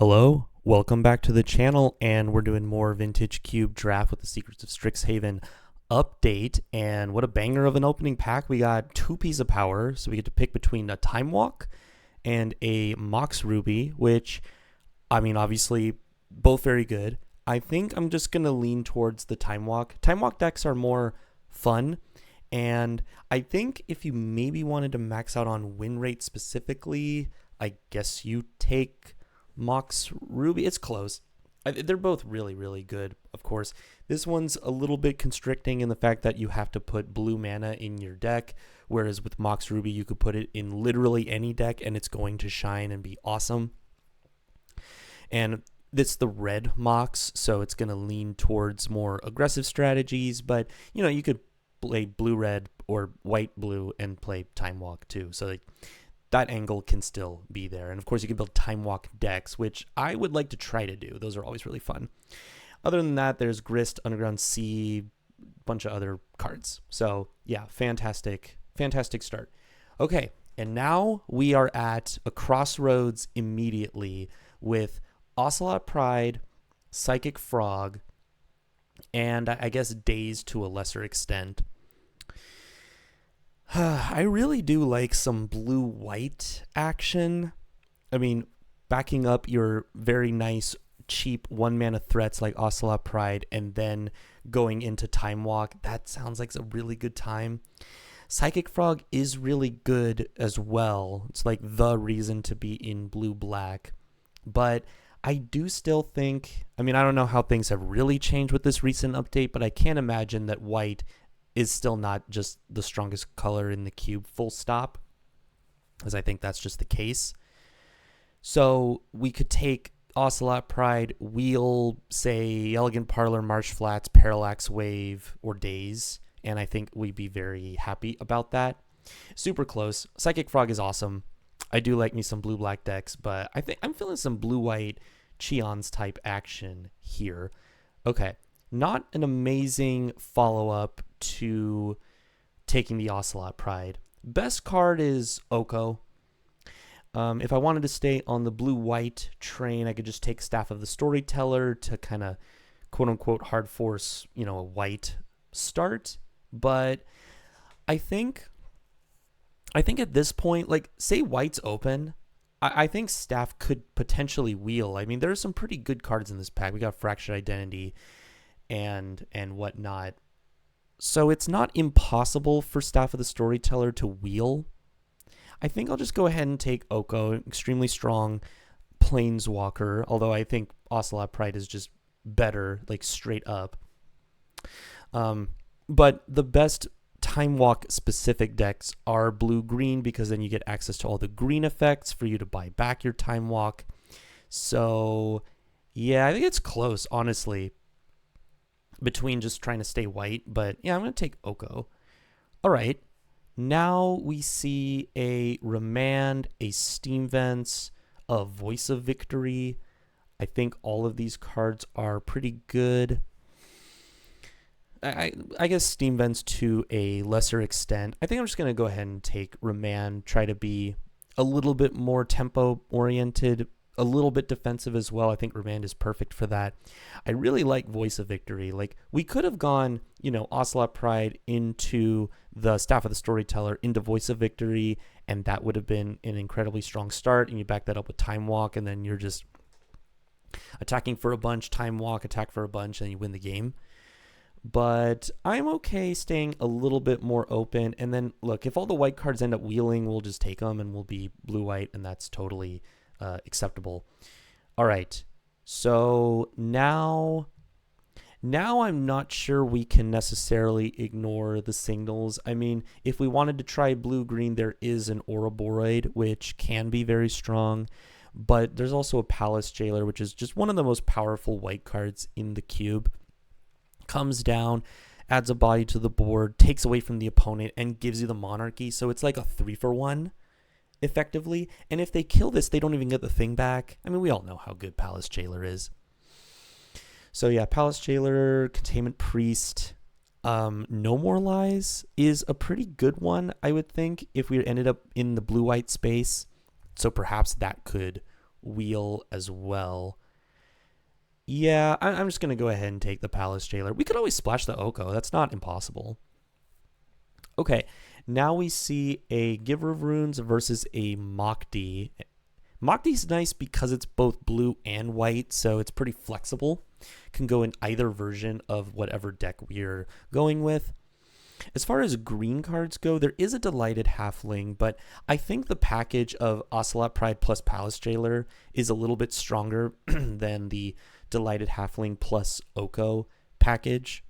Hello, welcome back to the channel, and we're doing more Vintage Cube Draft with the Secrets of Strixhaven update. And what a banger of an opening pack. We got 2 Pieces of Power, so we get to pick between a Time Walk and a Mox Ruby, which, I mean, obviously, both very good. I think I'm just going to lean towards the Time Walk. Time Walk decks are more fun, and I think if you maybe wanted to max out on win rate specifically, I guess you take Mox Ruby. It's close. They're both really, really good, of course. This one's a little bit constricting in the fact that you have to put blue mana in your deck, whereas with Mox Ruby, you could put it in literally any deck and it's going to shine and be awesome. And it's the red Mox, so it's going to lean towards more aggressive strategies, but, you know, you could play blue-red or white-blue and play Time Walk too. So, like, that angle can still be there. And of course, you can build Time Walk decks, which I would like to try to do. Those are always really fun. Other than that, there's Grist, Underground Sea, bunch of other cards. So yeah, fantastic start. Okay, and now we are at a crossroads immediately with Ocelot Pride, Psychic Frog, and I guess Daze to a lesser extent. I really do like some blue-white action. I mean, backing up your very nice, cheap one-mana threats like Ocelot Pride and then going into Time Walk, that sounds like a really good time. Psychic Frog is really good as well. It's like the reason to be in blue-black. But I do still think, I mean, I don't know how things have really changed with this recent update, but I can't imagine that white is still not just the strongest color in the cube, full stop, as I think that's just the case. So we could take Ocelot Pride, wheel, say, Elegant Parlor, Marsh Flats, Parallax Wave, or Daze, and I think we'd be very happy about that. Super close. Psychic Frog is awesome. I do like me some blue-black decks, but I think I'm feeling some blue-white Cheons type action here. Okay, not an amazing follow-up to taking the Ocelot Pride. Best card is Oko. If I wanted to stay on the blue-white train, I could just take Staff of the Storyteller to kind of quote-unquote hard force, you know, a white start. But I think at this point, like, say white's open, I think Staff could potentially wheel. I mean, there are some pretty good cards in this pack. We got Fractured Identity and whatnot. So it's not impossible for Staff of the Storyteller to wheel. I think I'll just go ahead and take Oko, extremely strong Planeswalker, although I think Ocelot Pride is just better, like straight up. But the best Time Walk specific decks are blue-green, because then you get access to all the green effects for you to buy back your Time Walk. So yeah, I think it's close, honestly, between just trying to stay white, but yeah, I'm going to take Oko. All right, now we see a Remand, a Steam Vents, a Voice of Victory. I think all of these cards are pretty good. I guess Steam Vents to a lesser extent. I think I'm just going to go ahead and take Remand, try to be a little bit more tempo-oriented, a little bit defensive as well. I think Remand is perfect for that. I really like Voice of Victory. Like, we could have gone, you know, Ocelot Pride into the Staff of the Storyteller, into Voice of Victory, and that would have been an incredibly strong start, and you back that up with Time Walk, and then you're just attacking for a bunch, Time Walk, attack for a bunch, and you win the game. But I'm okay staying a little bit more open, and then, look, if all the white cards end up wheeling, we'll just take them, and we'll be blue-white, and that's totally acceptable. All right, so now I'm not sure we can necessarily ignore the signals. I mean, if we wanted to try blue-green, there is an Ouroboros, which can be very strong, but there's also a Palace Jailer, which is just one of the most powerful white cards in the cube. Comes down, adds a body to the board, takes away from the opponent, and gives you the Monarchy, so it's like a 3-for-1. Effectively, and if they kill this, they don't even get the thing back. I mean, we all know how good Palace Jailer is. So yeah, Palace Jailer, Containment Priest, No More Lies is a pretty good one, I would think, if we ended up in the blue-white space. So perhaps that could wheel as well. Yeah, I'm just going to go ahead and take the Palace Jailer. We could always splash the Oko. That's not impossible. Okay, now we see a Giver of Runes versus a Mokdi. Mokdi's nice because it's both blue and white, so it's pretty flexible. Can go in either version of whatever deck we're going with. As far as green cards go, there is a Delighted Halfling, but I think the package of Ocelot Pride plus Palace Jailer is a little bit stronger than the Delighted Halfling plus Oko package.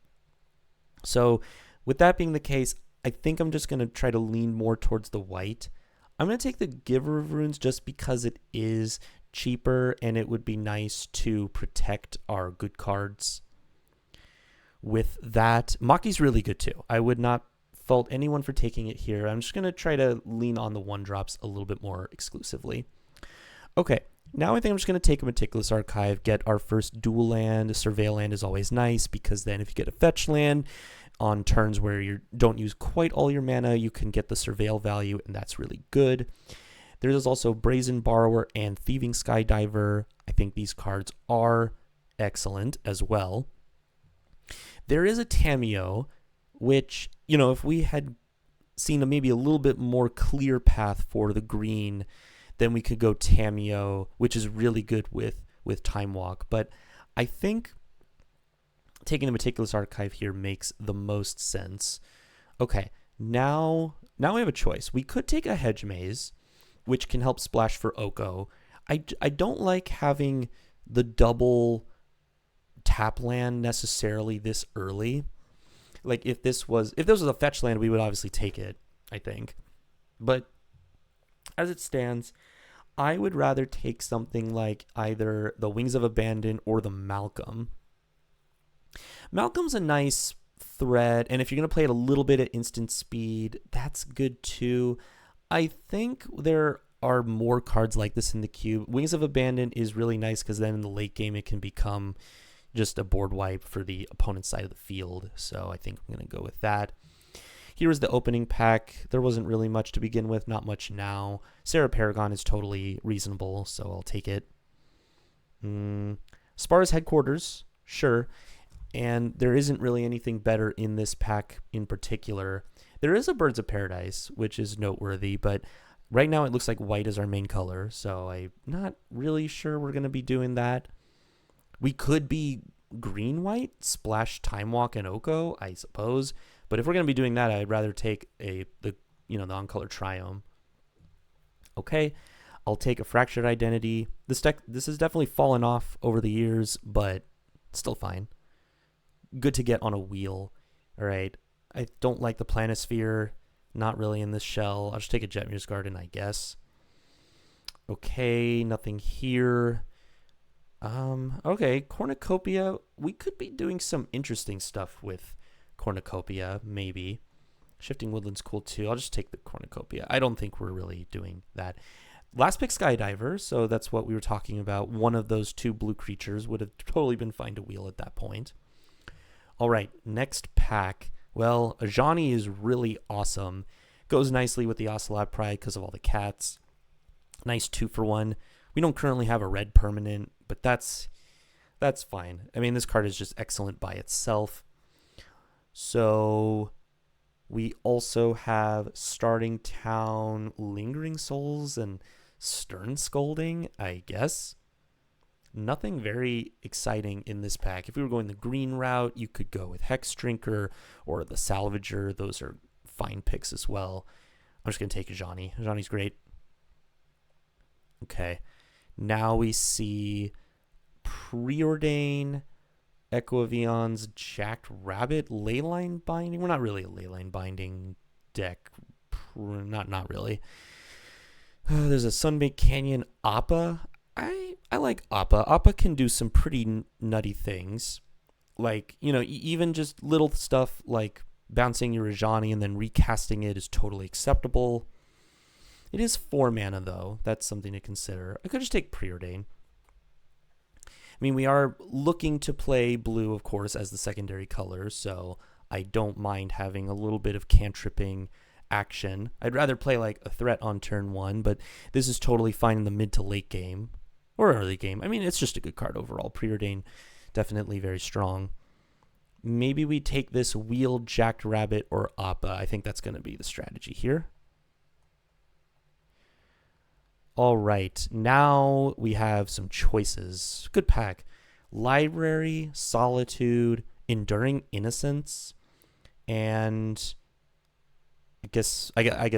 So with that being the case, I think I'm just going to try to lean more towards the white. I'm going to take the Giver of Runes just because it is cheaper and it would be nice to protect our good cards. With that, Mokdi's really good too. I would not fault anyone for taking it here. I'm just going to try to lean on the 1-drops a little bit more exclusively. Okay, now I think I'm just going to take a Meticulous Archive, get our first dual land. A Surveil land is always nice because then if you get a fetch land on turns where you don't use quite all your mana, you can get the Surveil value, and that's really good. There's also Brazen Borrower and Thieving Skydiver. I think these cards are excellent as well. There is a Tamiyo, which, you know, if we had seen maybe a little bit more clear path for the green, then we could go Tamiyo, which is really good with Time Walk. But I think taking the Meticulous Archive here makes the most sense. Okay, now we have a choice. We could take a Hedge Maze, which can help splash for Oko. I don't like having the double tap land necessarily this early. Like if this was a fetch land, we would obviously take it, I think. But as it stands, I would rather take something like either the Wings of Abandon or the Malcolm. Malcolm's a nice threat, and if you're going to play it a little bit at instant speed, that's good too. I think there are more cards like this in the cube. Wings of Abandon is really nice because then in the late game it can become just a board wipe for the opponent's side of the field. So I think I'm going to go with that. Here is the opening pack. There wasn't really much to begin with, not much now. Sarah Paragon is totally reasonable, so I'll take it. Spar's Headquarters, sure. And there isn't really anything better in this pack in particular. There is a Birds of Paradise, which is noteworthy, but right now it looks like white is our main color, so I'm not really sure we're going to be doing that. We could be green-white, splash Time Walk and Oko, I suppose. But if we're going to be doing that, I'd rather take the on-color Triome. Okay, I'll take a Fractured Identity. This has definitely fallen off over the years, but still fine. Good to get on a wheel. All right, I don't like the Planisphere. Not really in this shell. I'll just take a Jetmir's Garden, I guess. Okay, nothing here. Okay, Cornucopia. We could be doing some interesting stuff with Cornucopia, maybe. Shifting Woodland's cool too. I'll just take the Cornucopia. I don't think we're really doing that. Last pick Skydiver, so that's what we were talking about. One of those two blue creatures would have totally been fine to wheel at that point. All right, next pack. Well, Ajani is really awesome. Goes nicely with the Ocelot Pride because of all the cats. Nice 2-for-1. We don't currently have a red permanent, but that's fine. I mean, this card is just excellent by itself. So we also have Starting Town, Lingering Souls, and Stern Scolding, I guess. Nothing very exciting in this pack. If we were going the green route, you could go with Hex Drinker or the Salvager. Those are fine picks as well. I'm just going to take Ajani. Ajani's great. Okay. Now we see Preordain, Echo of Eons, Jacked Rabbit, Leyline Binding. We're not really a Leyline Binding deck. Not really. There's a Sunbaked Canyon Appa. I like Appa. Appa can do some pretty nutty things. Like, even just little stuff like bouncing your Ajani and then recasting it is totally acceptable. It is 4 mana, though. That's something to consider. I could just take Preordain. I mean, we are looking to play blue, of course, as the secondary color, so I don't mind having a little bit of cantripping action. I'd rather play like a threat on turn 1, but this is totally fine in the mid to late game. or early game. I mean, it's just a good card overall. Preordain, definitely very strong. Maybe we take this Wheeled Jackrabbit or Appa. I think that's going to be the strategy here. All right, now we have some choices. Good pack. Library, Solitude, Enduring Innocence, and I guess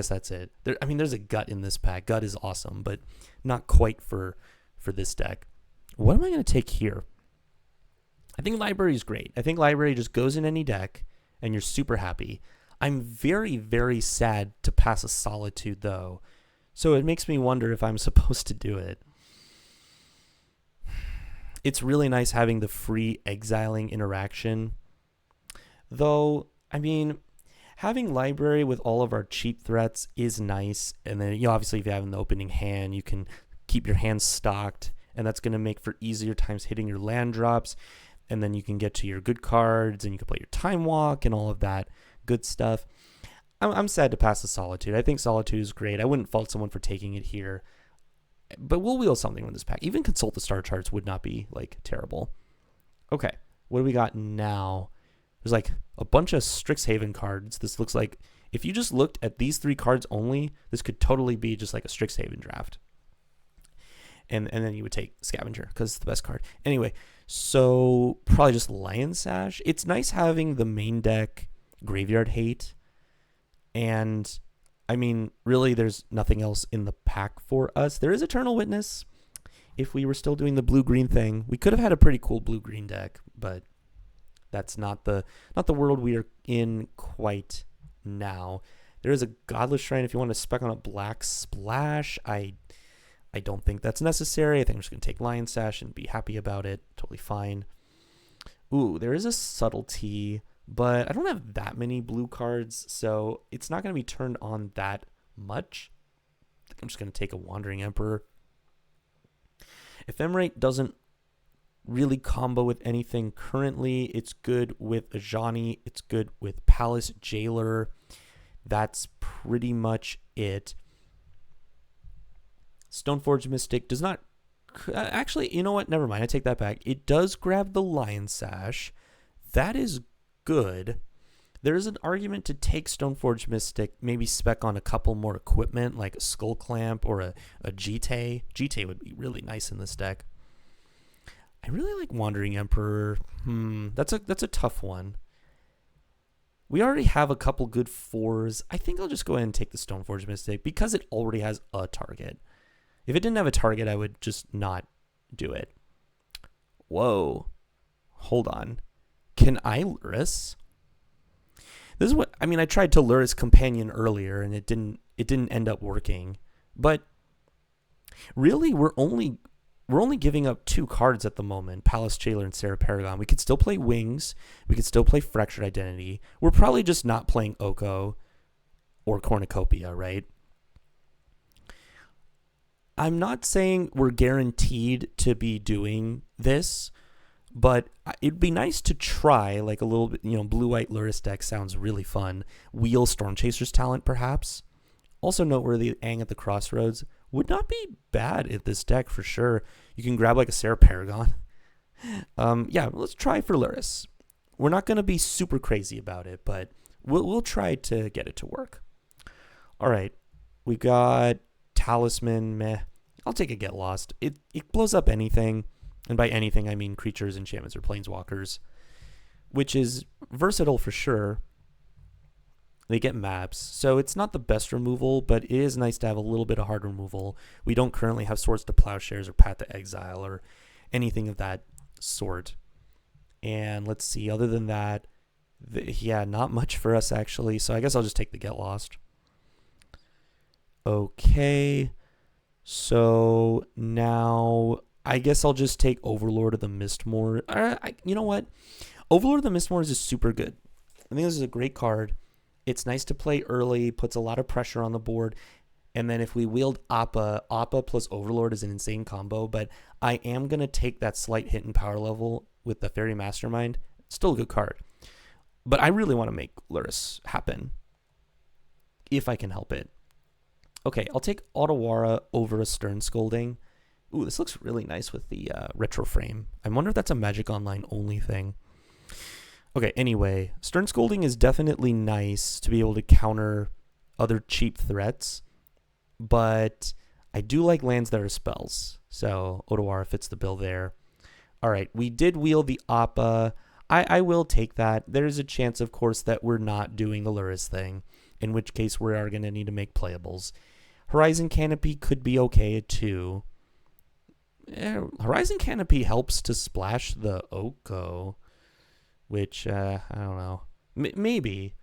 that's it. There's a Gut in this pack. Gut is awesome, but not quite for this deck. What am I going to take here? I think Library is great. I think Library just goes in any deck, and you're super happy. I'm very, very sad to pass a Solitude, though, so it makes me wonder if I'm supposed to do it. It's really nice having the free exiling interaction, though, I mean, having Library with all of our cheap threats is nice, and then, obviously if you have an opening hand, you can keep your hand stocked, and that's going to make for easier times hitting your land drops, and then you can get to your good cards, and you can play your Time Walk and all of that good stuff. I'm sad to pass the Solitude. I think Solitude is great. I wouldn't fault someone for taking it here, but we'll wheel something with this pack. Even Consult the Star Charts would not be, terrible. Okay, what do we got now? There's, a bunch of Strixhaven cards. This looks like, if you just looked at these 3 cards only, this could totally be just like a Strixhaven draft. And then you would take Scavenger, because it's the best card. Anyway, so probably just Lion Sash. It's nice having the main deck Graveyard Hate. And, really, there's nothing else in the pack for us. There is Eternal Witness. If we were still doing the blue-green thing, we could have had a pretty cool blue-green deck, but that's not the world we are in quite now. There is a Godless Shrine if you want to spec on a black splash. I don't think that's necessary. I think I'm just going to take Lion Sash and be happy about it. Totally fine. Ooh, there is a Subtlety, but I don't have that many blue cards, so it's not going to be turned on that much. I think I'm just going to take a Wandering Emperor. Ephemerate doesn't really combo with anything currently. It's good with Ajani. It's good with Palace Jailer. That's pretty much it. Stoneforge Mystic does not... Actually, you know what? Never mind. I take that back. It does grab the Lion Sash. That is good. There is an argument to take Stoneforge Mystic, maybe spec on a couple more equipment, like a Skull Clamp or a Jite. Jite would be really nice in this deck. I really like Wandering Emperor. That's a tough one. We already have a couple good 4s. I think I'll just go ahead and take the Stoneforge Mystic because it already has a target. If it didn't have a target, I would just not do it. Whoa. Hold on. Can I Luris? This is what I tried to Luris Companion earlier and it didn't end up working. But really we're only giving up 2 cards at the moment, Palace Jailer and Sarah Paragon. We could still play Wings. We could still play Fractured Identity. We're probably just not playing Oko or Cornucopia, right? I'm not saying we're guaranteed to be doing this, but it'd be nice to try, a little bit, blue-white Luris deck sounds really fun. Wheel Stormchaser's Talent, perhaps. Also noteworthy, Aang at the Crossroads would not be bad at this deck for sure. You can grab a Sarah Paragon. Yeah, let's try for Luris. We're not going to be super crazy about it, but we'll try to get it to work. All right, we got Talisman. Meh. I'll take a Get Lost. It blows up anything, and by anything I mean creatures, enchantments, or planeswalkers, which is versatile for sure. They get maps, so it's not the best removal, but it is nice to have a little bit of hard removal. We don't currently have Swords to Plowshares or Path to Exile or anything of that sort. And let's see, other than that, not much for us actually, so I guess I'll just take the Get Lost. Okay, so now I guess I'll just take Overlord of the Mistmoor. You know what? Overlord of the Mistmoor is super good. I think this is a great card. It's nice to play early, puts a lot of pressure on the board, and then if we wield Appa plus Overlord is an insane combo, but I am going to take that slight hit in power level with the Fairy Mastermind. Still a good card. But I really want to make Luris happen, if I can help it. Okay, I'll take Otawara over a Stern Scolding. Ooh, this looks really nice with the retro frame. I wonder if that's a Magic Online only thing. Okay, anyway, Stern Scolding is definitely nice to be able to counter other cheap threats, but I do like lands that are spells, so Otawara fits the bill there. All right, we did wheel the Appa. I will take that. There's a chance, of course, that we're not doing the Luris thing, in which case we are going to need to make playables. Horizon Canopy could be okay too. Horizon Canopy helps to splash the Oko, which, I don't know. Maybe.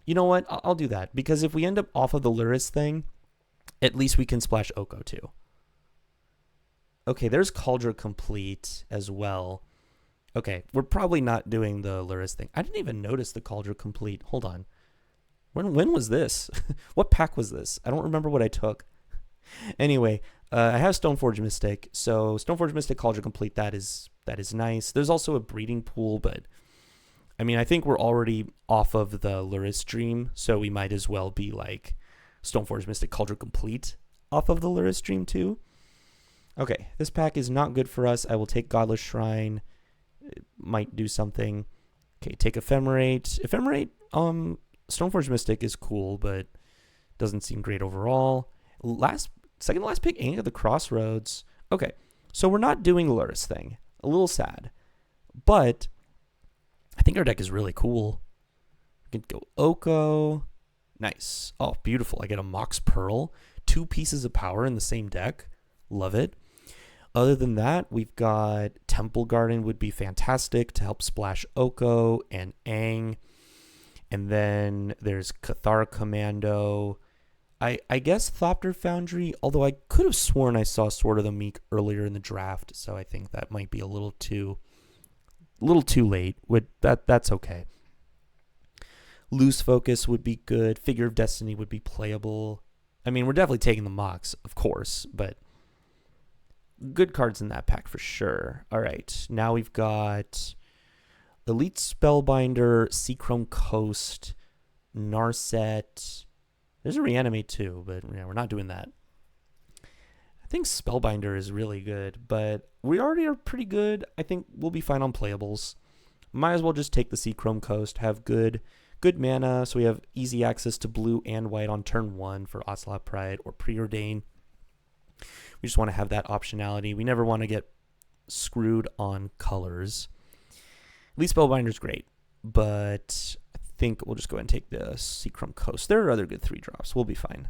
You know what? I'll do that, because if we end up off of the Luris thing, at least we can splash Oko too. Okay, there's Cauldron Compleat as well. Okay, we're probably not doing the Luris thing. I didn't even notice the Cauldron Compleat. Hold on. When was this? What pack was this? I don't remember what I took. Anyway, I have Stoneforge Mystic. So Stoneforge Mystic, Cauldron Compleat, that is nice. There's also a breeding pool, but I mean, I think we're already off of the Luris stream, so we might as well be like Stoneforge Mystic, Cauldron Compleat off of the Luris stream too. Okay, this pack is not good for us. I will take Godless Shrine. It might do something. Okay, take Ephemerate. Stoneforge Mystic is cool, but doesn't seem great overall. Second to last pick, Aang of the Crossroads. Okay, so we're not doing the Luris thing. A little sad. But I think our deck is really cool. We can go Oko. Nice. Oh, beautiful. I get a Mox Pearl. 2 pieces of power in the same deck. Love it. Other than that, we've got Temple Garden would be fantastic to help splash Oko and Aang. And then there's Cathar Commando. I guess Thopter Foundry, although I could have sworn I saw Sword of the Meek earlier in the draft, so I think that might be a little too late. That's okay. Loose Focus would be good. Figure of Destiny would be playable. I mean, we're definitely taking the Mox, of course, but good cards in that pack for sure. All right, now we've got Elite Spellbinder, Seachrome Coast, Narset. There's a Reanimate too, but yeah, we're not doing that. I think Spellbinder is really good, but we already are pretty good. I think we'll be fine on playables. Might as well just take the Seachrome Coast, have good mana, so we have easy access to blue and white on turn 1 for Ocelot Pride or Preordain. We just want to have that optionality. We never want to get screwed on colors. Elite Spellbinder's great, but I think we'll just go ahead and take the Seachrome Coast. There are other good 3-drops. We'll be fine.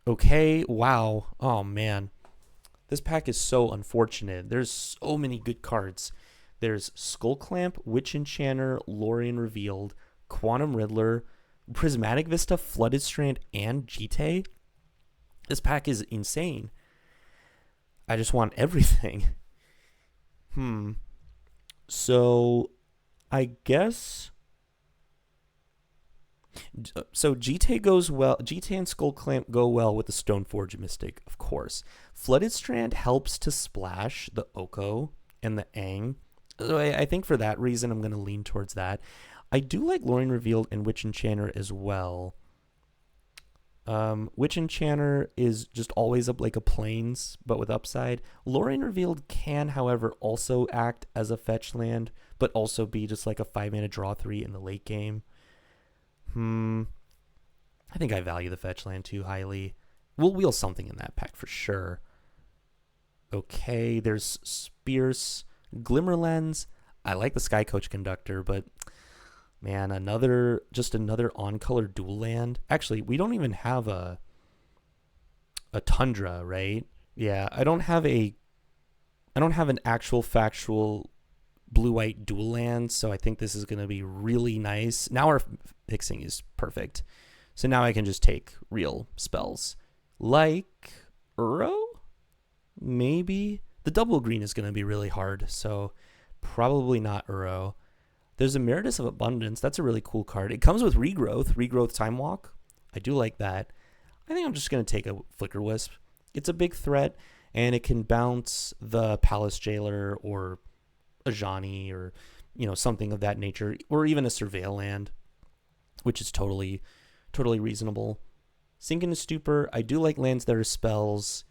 Okay, wow. Oh, man. This pack is so unfortunate. There's so many good cards. There's Skull Clamp, Witch Enchanter, Lorien Revealed, Quantum Riddler, Prismatic Vista, Flooded Strand, and Jite. This pack is insane. I just want everything. So, I guess... So, Jite goes well. Jite and Skull Clamp go well with the Stoneforge Mystic, of course. Flooded Strand helps to splash the Oko and the Aang. So I think for that reason, I'm going to lean towards that. I do like Lorien Revealed and Witch Enchanter as well. Witch Enchanter is just always up like a Plains, but with upside. Lorien Revealed can, however, also act as a fetch land, but also be just like a 5-mana draw 3 in the late game. I think I value the fetch land too highly. We'll wheel something in that pack for sure. Okay, there's Spears, Glimmerlens. I like the Sky Coach Conductor, but man, another on-color dual land. Actually, we don't even have a Tundra, right? Yeah, I don't have an actual factual blue-white dual land, so I think this is going to be really nice. Now our fixing is perfect. So now I can just take real spells. Like Uro? Maybe. The double green is going to be really hard, so probably not Uro. There's Emeritus of Abundance. That's a really cool card. It comes with Regrowth Time Walk. I do like that. I think I'm just going to take a Flicker Wisp. It's a big threat, and it can bounce the Palace Jailer or Ajani or something of that nature, or even a Surveil land, which is totally reasonable. Sink into Stupor. I do like lands that are spells.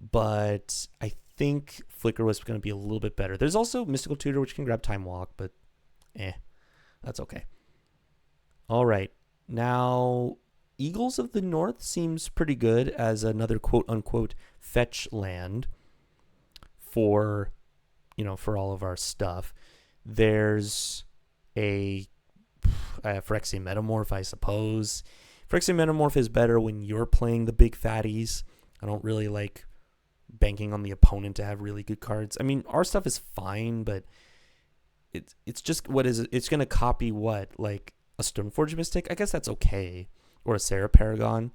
but I think Flicker was going to be a little bit better. There's also Mystical Tutor, which can grab Time Walk, but that's okay. All right. Now, Eagles of the North seems pretty good as another quote-unquote fetch land for, for all of our stuff. There's a Phyrexian Metamorph, I suppose. Phyrexian Metamorph is better when you're playing the big fatties. I don't really like banking on the opponent to have really good cards. I mean, our stuff is fine, but it's just, what is it? It's going to copy what? Like a Stoneforge Mystic? I guess that's okay. Or a Sarah Paragon.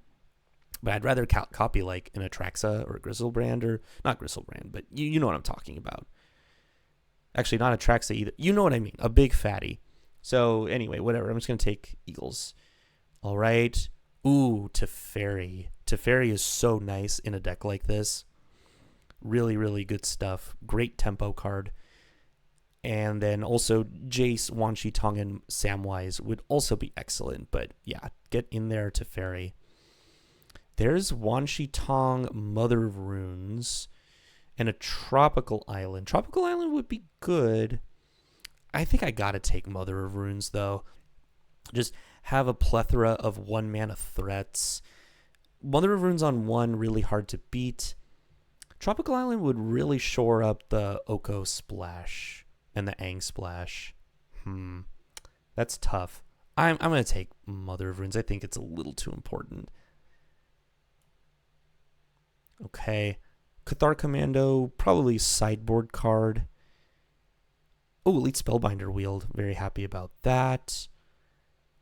But I'd rather copy like an Atraxa or a Griselbrand, or not Griselbrand, but you know what I'm talking about. Actually, not Atraxa either. You know what I mean. A big fatty. So anyway, whatever. I'm just going to take Eagles. All right. Ooh, Teferi. Teferi is so nice in a deck like this. Really, really good stuff. Great tempo card. And then also Jace, Wan Shi Tong, and Samwise would also be excellent. But yeah, get in there, Teferi. There's Wan Shi Tong, Mother of Runes, and a Tropical Island. Tropical Island would be good. I think I gotta take Mother of Runes, though. Just have a plethora of 1-mana threats. Mother of Runes on 1, really hard to beat. Tropical Island would really shore up the Oko Splash and the Aang Splash. That's tough. I'm going to take Mother of Runes. I think it's a little too important. Okay. Cathar Commando, probably sideboard card. Oh, Elite Spellbinder Wield. Very happy about that.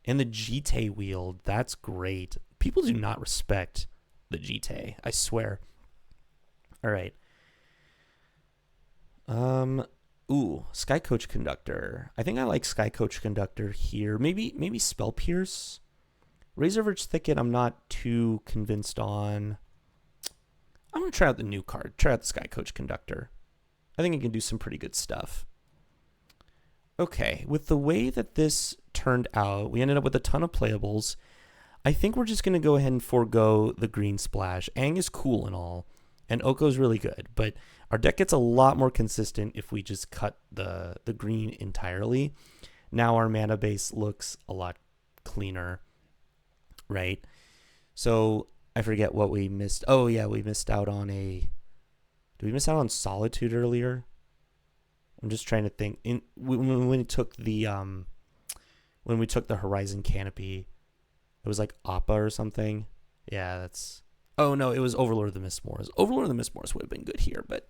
And the Jite Wield. That's great. People do not respect the Jite, I swear. All right. Sky Coach Conductor. I think I like Sky Coach Conductor here. Maybe Spell Pierce. Razorverge Thicket, I'm not too convinced on. I'm going to try out the new card. Try out the Sky Coach Conductor. I think it can do some pretty good stuff. Okay, with the way that this turned out, we ended up with a ton of playables. I think we're just going to go ahead and forego the green splash. Aang is cool and all, and Oko is really good, but our deck gets a lot more consistent if we just cut the green entirely. Now our mana base looks a lot cleaner, right? So I forget what we missed. Oh yeah, we missed out on did we miss out on Solitude earlier? I'm just trying to think. When we took the Horizon Canopy, it was like Appa or something. Yeah, that's. Oh no, it was Overlord of the Mistmoors. Overlord of the Mistmoors would have been good here, but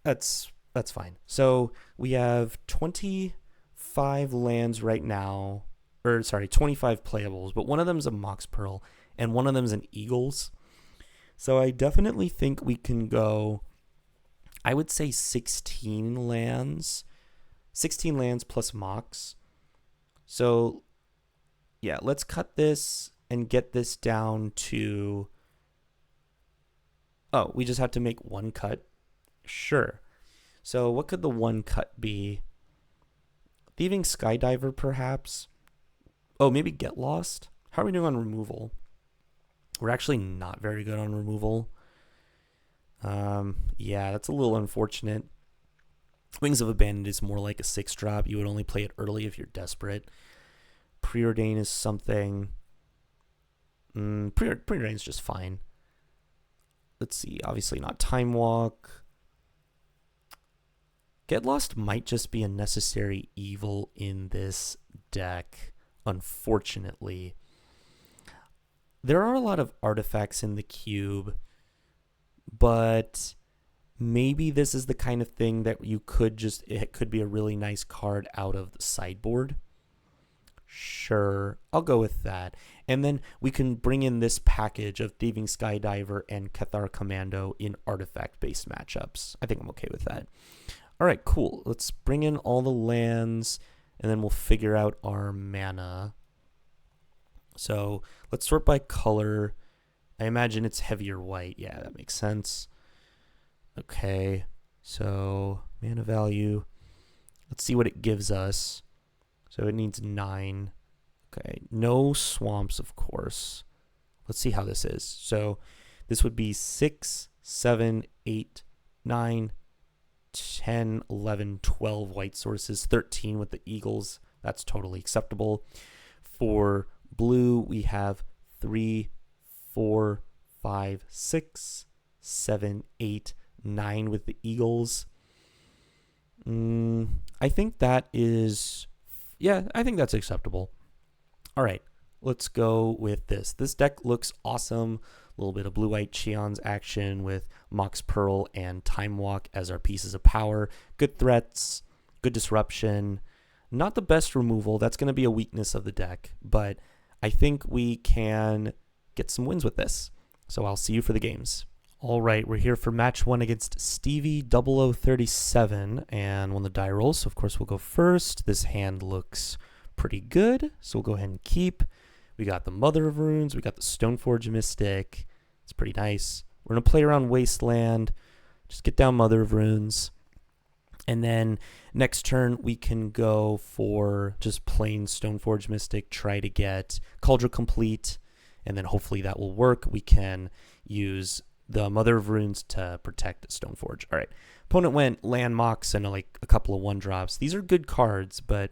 that's fine. So we have 25 lands right now, or sorry, 25 playables, but one of them is a Mox Pearl and one of them is an Eagles. So I definitely think we can go, I would say 16 lands plus Mox. So yeah, let's cut this and get this down to, oh, we just have to make one cut. Sure. So what could the one cut be? Thieving Skydiver, perhaps? Oh, maybe Get Lost? How are we doing on removal? We're actually not very good on removal. Yeah, that's a little unfortunate. Wings of Abandon is more like a 6-drop. You would only play it early if you're desperate. Preordain is something. Preordain is just fine. Let's see. Obviously not Time Walk. Get Lost might just be a necessary evil in this deck, unfortunately. There are a lot of artifacts in the cube, but maybe this is the kind of thing that you could just, it could be a really nice card out of the sideboard. Sure, I'll go with that. And then we can bring in this package of Thieving Skydiver and Cathar Commando in artifact-based matchups. I think I'm okay with that. All right, cool. Let's bring in all the lands, and then we'll figure out our mana. So let's sort by color. I imagine it's heavier white. Yeah, that makes sense. Okay, so mana value. Let's see what it gives us. So it needs 9. Okay, no swamps, of course. Let's see how this is. So this would be 6, 7, 8, 9, 10, 11, 12 white sources, 13 with the eagles. That's totally acceptable. For blue, we have 3, 4, 5, 6, 7, 8, 9 with the eagles. I think that is, yeah, I think that's acceptable. All right, let's go with this. This deck looks awesome. A little bit of blue-white Cheon's action with Mox Pearl and Time Walk as our pieces of power. Good threats, good disruption. Not the best removal. That's going to be a weakness of the deck, but I think we can get some wins with this. So I'll see you for the games. All right, we're here for match 1 against Stevie 0037, and when the die rolls, so of course we'll go first. This hand looks pretty good, so we'll go ahead and keep. We got the Mother of Runes, we got the Stoneforge Mystic. It's pretty nice. We're going to play around Wasteland, just get down Mother of Runes, and then next turn we can go for just plain Stoneforge Mystic, try to get Cauldron Complete, and then hopefully that will work. We can use the Mother of Runes to protect Stoneforge. All right. Opponent went Land Mox and like a couple of 1-drops. These are good cards, but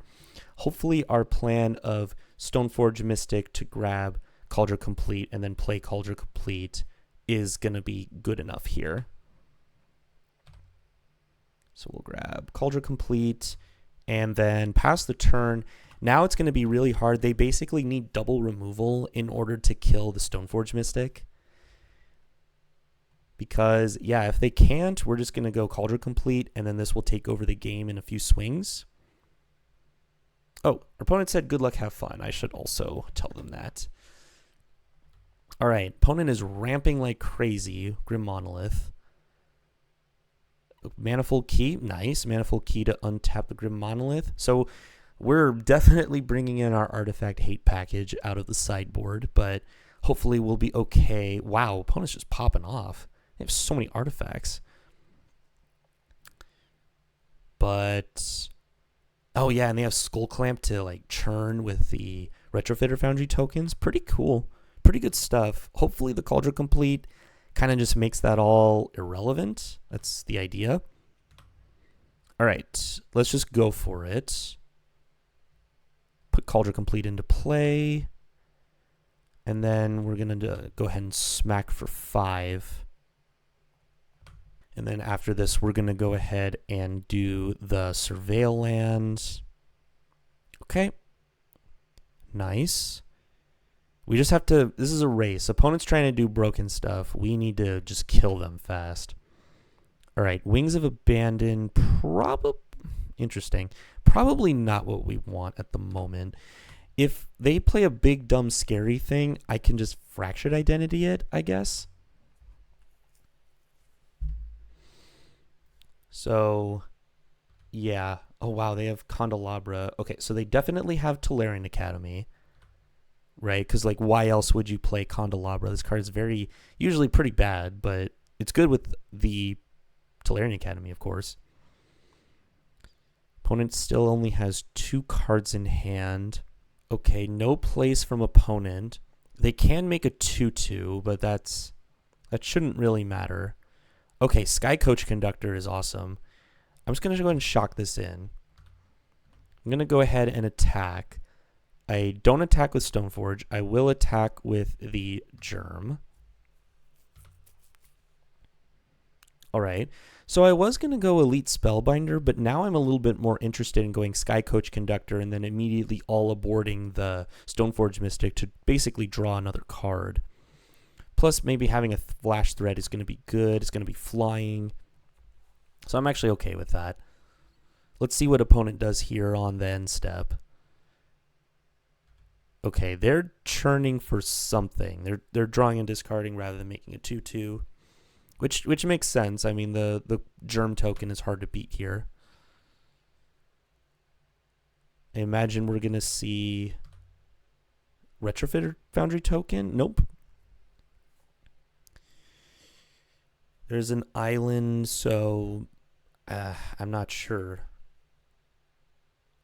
hopefully our plan of Stoneforge Mystic to grab Cauldron Complete and then play Cauldron Complete is going to be good enough here. So we'll grab Cauldron Complete and then pass the turn. Now it's going to be really hard. They basically need double removal in order to kill the Stoneforge Mystic. Because, yeah, if they can't, we're just going to go Cauldron Complete, and then this will take over the game in a few swings. Oh, our opponent said good luck, have fun. I should also tell them that. All right, opponent is ramping like crazy. Grim Monolith. Manifold Key, nice. Manifold Key to untap the Grim Monolith. So we're definitely bringing in our Artifact Hate package out of the sideboard, but hopefully we'll be okay. Wow, opponent's just popping off. They have so many artifacts. But, oh yeah, and they have Skull Clamp to like churn with the Retrofitter Foundry tokens. Pretty cool. Pretty good stuff. Hopefully the Cauldron Complete kind of just makes that all irrelevant. That's the idea. All right, let's just go for it. Put Cauldron Complete into play. And then we're going to go ahead and smack for 5. And then after this, we're going to go ahead and do the Surveil Land. Okay. Nice. We just have to, this is a race. Opponent's trying to do broken stuff. We need to just kill them fast. All right, Wings of Abandon, interesting. Probably not what we want at the moment. If they play a big, dumb, scary thing, I can just Fractured Identity it, I guess. So, yeah. Oh, wow, they have Candelabra. Okay, so they definitely have Tolarian Academy, right? Because, like, why else would you play Candelabra? This card is usually pretty bad, but it's good with the Tolarian Academy, of course. Opponent still only has 2 cards in hand. Okay, no plays from opponent. They can make a 2/2, but that shouldn't really matter. Okay, Sky Coach Conductor is awesome. I'm just going to go ahead and shock this in. I'm going to go ahead and attack. I don't attack with Stoneforge. I will attack with the Germ. All right. So I was going to go Elite Spellbinder, but now I'm a little bit more interested in going Sky Coach Conductor and then immediately all aborting the Stoneforge Mystic to basically draw another card. Plus, maybe having a Flash Thread is going to be good. It's going to be flying. So I'm actually okay with that. Let's see what opponent does here on the end step. Okay, they're churning for something. They're drawing and discarding rather than making a 2/2, which makes sense. I mean, the Germ token is hard to beat here. I imagine we're going to see Retrofitter Foundry token. Nope. There's an island, so I'm not sure.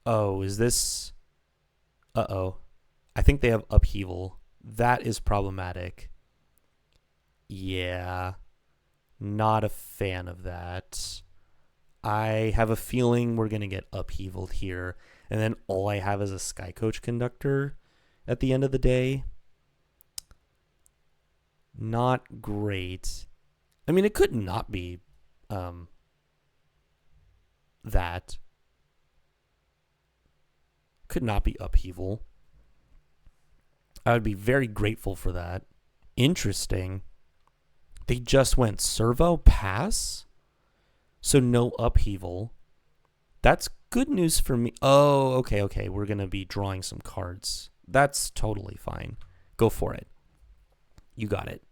Oh, is this... Uh-oh. I think they have Upheaval. That is problematic. Yeah. Not a fan of that. I have a feeling we're going to get upheaval here. And then all I have is a Sky Coach Conductor at the end of the day. Not great. I mean, it could not be that. Could not be upheaval. I would be very grateful for that. Interesting. They just went servo pass, so no upheaval. That's good news for me. Oh, okay. We're going to be drawing some cards. That's totally fine. Go for it. You got it.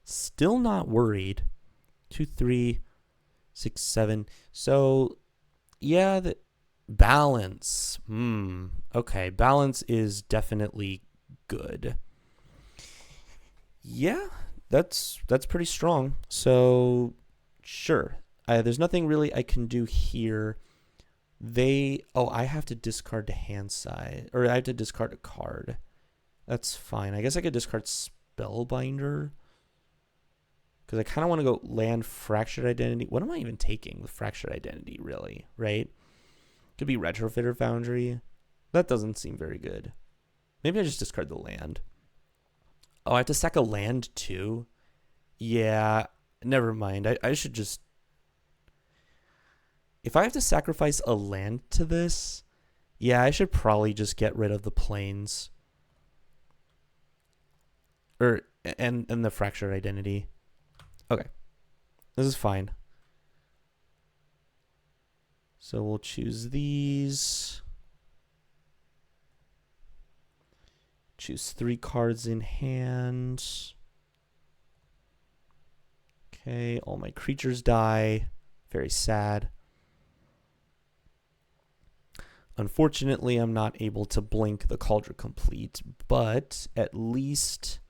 Still not worried. 2, 3, 6, 7. So, yeah, the balance. Okay, balance is definitely good. Yeah, that's pretty strong. So, sure. There's nothing really I can do here. I have to discard the hand side, or I have to discard a card. That's fine. I guess I could discard Spellbinder, because I kind of want to go land Fractured Identity. What am I even taking with Fractured Identity, really, right? Could be Retrofitter Foundry. That doesn't seem very good. Maybe I just discard the land. Oh, I have to sack a land too? Yeah, never mind. I should just... If I have to sacrifice a land to this, yeah, I should probably just get rid of the planes. And the Fractured Identity. Okay. This is fine. So we'll choose these. Choose 3 cards in hand. Okay, all my creatures die. Very sad. Unfortunately, I'm not able to blink the Cauldron Compleat, but at least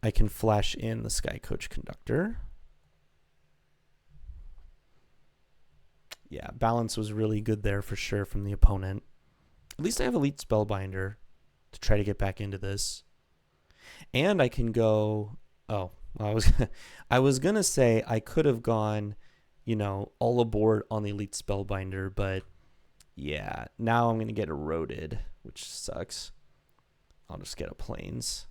I can flash in the Sky Coach Conductor. Yeah, balance was really good there for sure from the opponent. At least I have Elite Spellbinder to try to get back into this. And I can go... Oh, I was going to say I could have gone, all aboard on the Elite Spellbinder, but yeah, now I'm going to get eroded, which sucks. I'll just get a plains.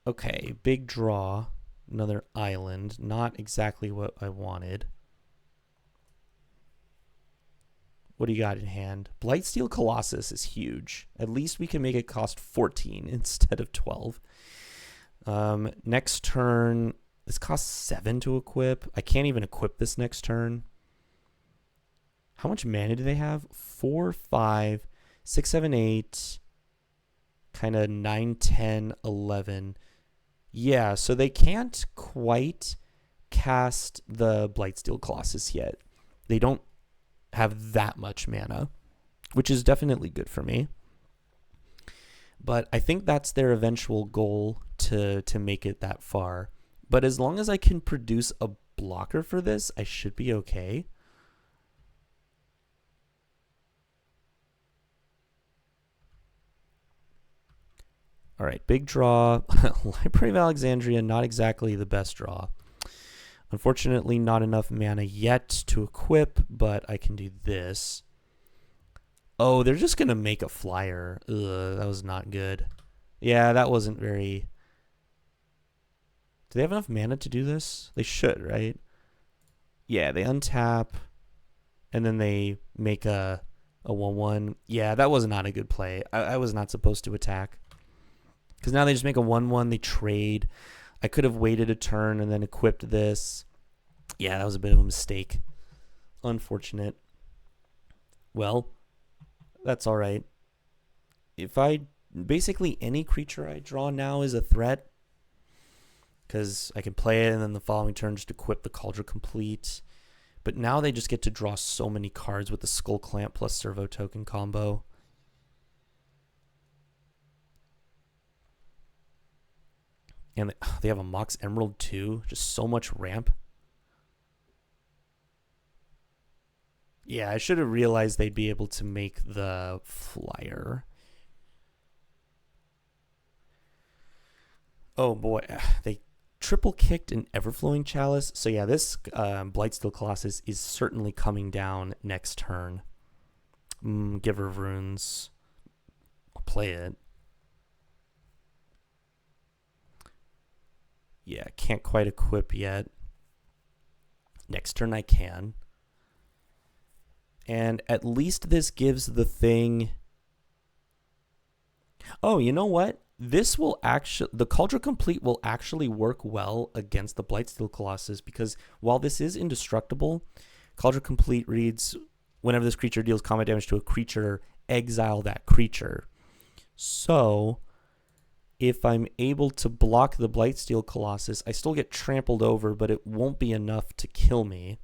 Okay, big draw. Another island. Not exactly what I wanted. What do you got in hand? Blightsteel Colossus is huge. At least we can make it cost 14 instead of 12. Next turn, this costs 7 to equip. I can't even equip this next turn. How much mana do they have? 4, 5, 6, 7, 8. Kind of 9, 10, 11. Yeah, so they can't quite cast the Blightsteel Colossus yet. They don't have that much mana, which is definitely good for me. But I think that's their eventual goal, to make it that far. But as long as I can produce a blocker for this, I should be okay. All right, big draw. Library of Alexandria, not exactly the best draw. Unfortunately, not enough mana yet to equip, but I can do this. Oh, they're just going to make a flyer. Ugh, that was not good. Yeah, that wasn't very... Do they have enough mana to do this? They should, right? Yeah, they untap, and then they make a 1-1. Yeah, that was not a good play. I was not supposed to attack. Because now they just make a 1-1, they trade. I could have waited a turn and then equipped this. Yeah, that was a bit of a mistake. Unfortunate. Well, that's all right. Basically any creature I draw now is a threat, because I can play it and then the following turn just equip the Cauldron Compleat. But now they just get to draw so many cards with the Skull Clamp plus Servo Token combo. And they have a Mox Emerald too. Just so much ramp. Yeah, I should have realized they'd be able to make the flyer. Oh boy, they triple kicked an Everflowing Chalice. So yeah, this Blightsteel Colossus is certainly coming down next turn. Giver of Runes. I'll play it. Yeah, can't quite equip yet. Next turn I can. And at least this gives the thing... Oh, you know what? This will actually... The Cauldron Compleat will actually work well against the Blightsteel Colossus because while this is indestructible, Cauldron Compleat reads, whenever this creature deals combat damage to a creature, exile that creature. So, if I'm able to block the Blightsteel Colossus, I still get trampled over, but it won't be enough to kill me.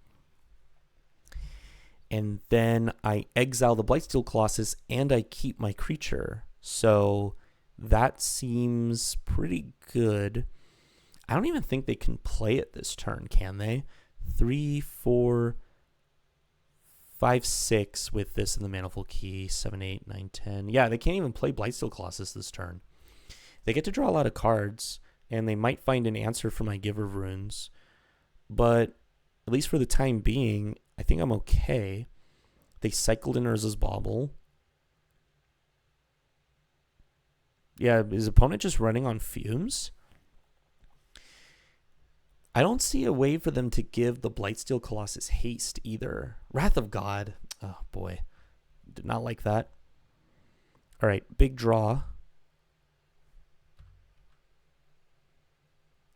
And then I exile the Blightsteel Colossus and I keep my creature. So that seems pretty good. I don't even think they can play it this turn, can they? 3, 4, 5, 6 with this in the Manifold Key. 7, 8, 9, 10. Yeah, they can't even play Blightsteel Colossus this turn. They get to draw a lot of cards, and they might find an answer for my Giver of Runes. But at least for the time being, I think I'm okay. They cycled in Urza's Bauble. Yeah, is opponent just running on fumes? I don't see a way for them to give the Blightsteel Colossus haste either. Wrath of God. Oh, boy. Did not like that. All right, big draw.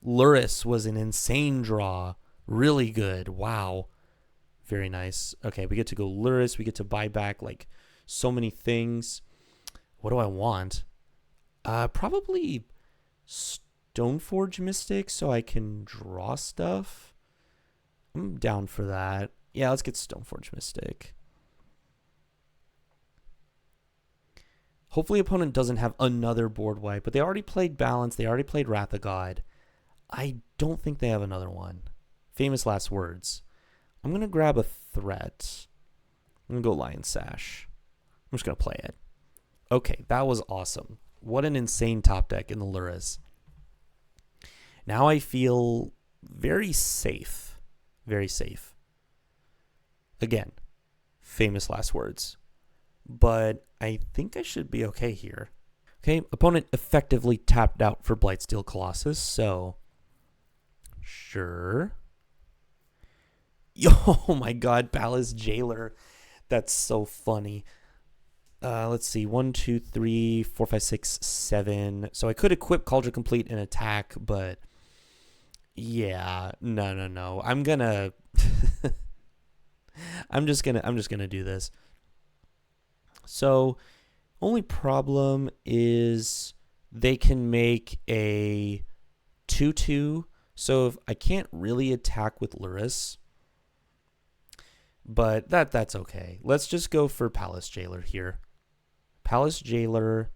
Luris was an insane draw. Really good. Wow. Very nice. Okay, we get to go Luris. We get to buy back, like, so many things. What do I want? Probably Stoneforge Mystic so I can draw stuff. I'm down for that. Yeah, let's get Stoneforge Mystic. Hopefully opponent doesn't have another board wipe, but they already played Balance. They already played Wrath of God. I don't think they have another one. Famous last words. I'm going to grab a threat. I'm going to go Lion Sash. I'm just going to play it. Okay, that was awesome. What an insane top deck in the Luris. Now I feel very safe. Very safe. Again, famous last words. But I think I should be okay here. Okay, opponent effectively tapped out for Blightsteel Colossus, so... Sure. Oh my god, Palace Jailer. That's so funny. Let's see. 1, 2, 3, 4, 5, 6, 7. So I could equip Cauldron Compleat and attack, but yeah, no. I'm gonna I'm just gonna do this. So only problem is they can make a 2/2. So if I can't really attack with Luris, but that's okay. Let's just go for Palace Jailer here. Palace Jailer,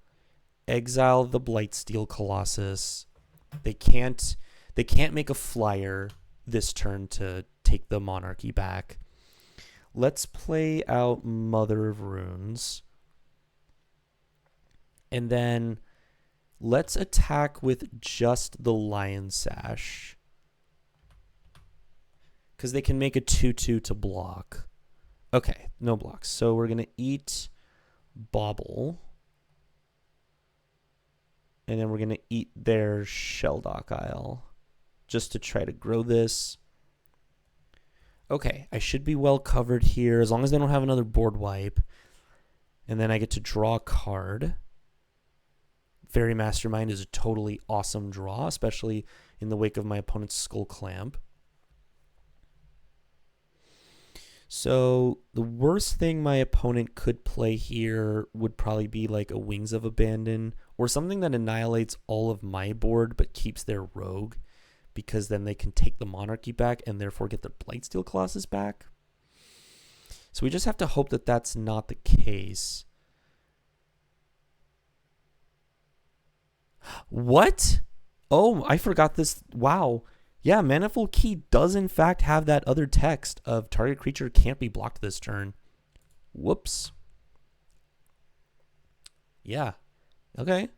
exile the Blightsteel Colossus. They can't make a flyer this turn to take the Monarchy back. Let's play out Mother of Runes. And then let's attack with just the Lion Sash. Because they can make a 2/2 to block. Okay, no blocks. So we're going to eat Bauble. And then we're going to eat their Shelldock Isle. Just to try to grow this. Okay, I should be well covered here. As long as they don't have another board wipe. And then I get to draw a card. Fairy Mastermind is a totally awesome draw. Especially in the wake of my opponent's Skull Clamp. So the worst thing my opponent could play here would probably be like a Wings of Abandon or something that annihilates all of my board but keeps their Rogue, because then they can take the Monarchy back and therefore get their Blightsteel Colossus back. So we just have to hope that that's not the case. What? Oh, I forgot this. Wow. Yeah, Manifold Key does in fact have that other text of target creature can't be blocked this turn. Whoops. Yeah. Okay.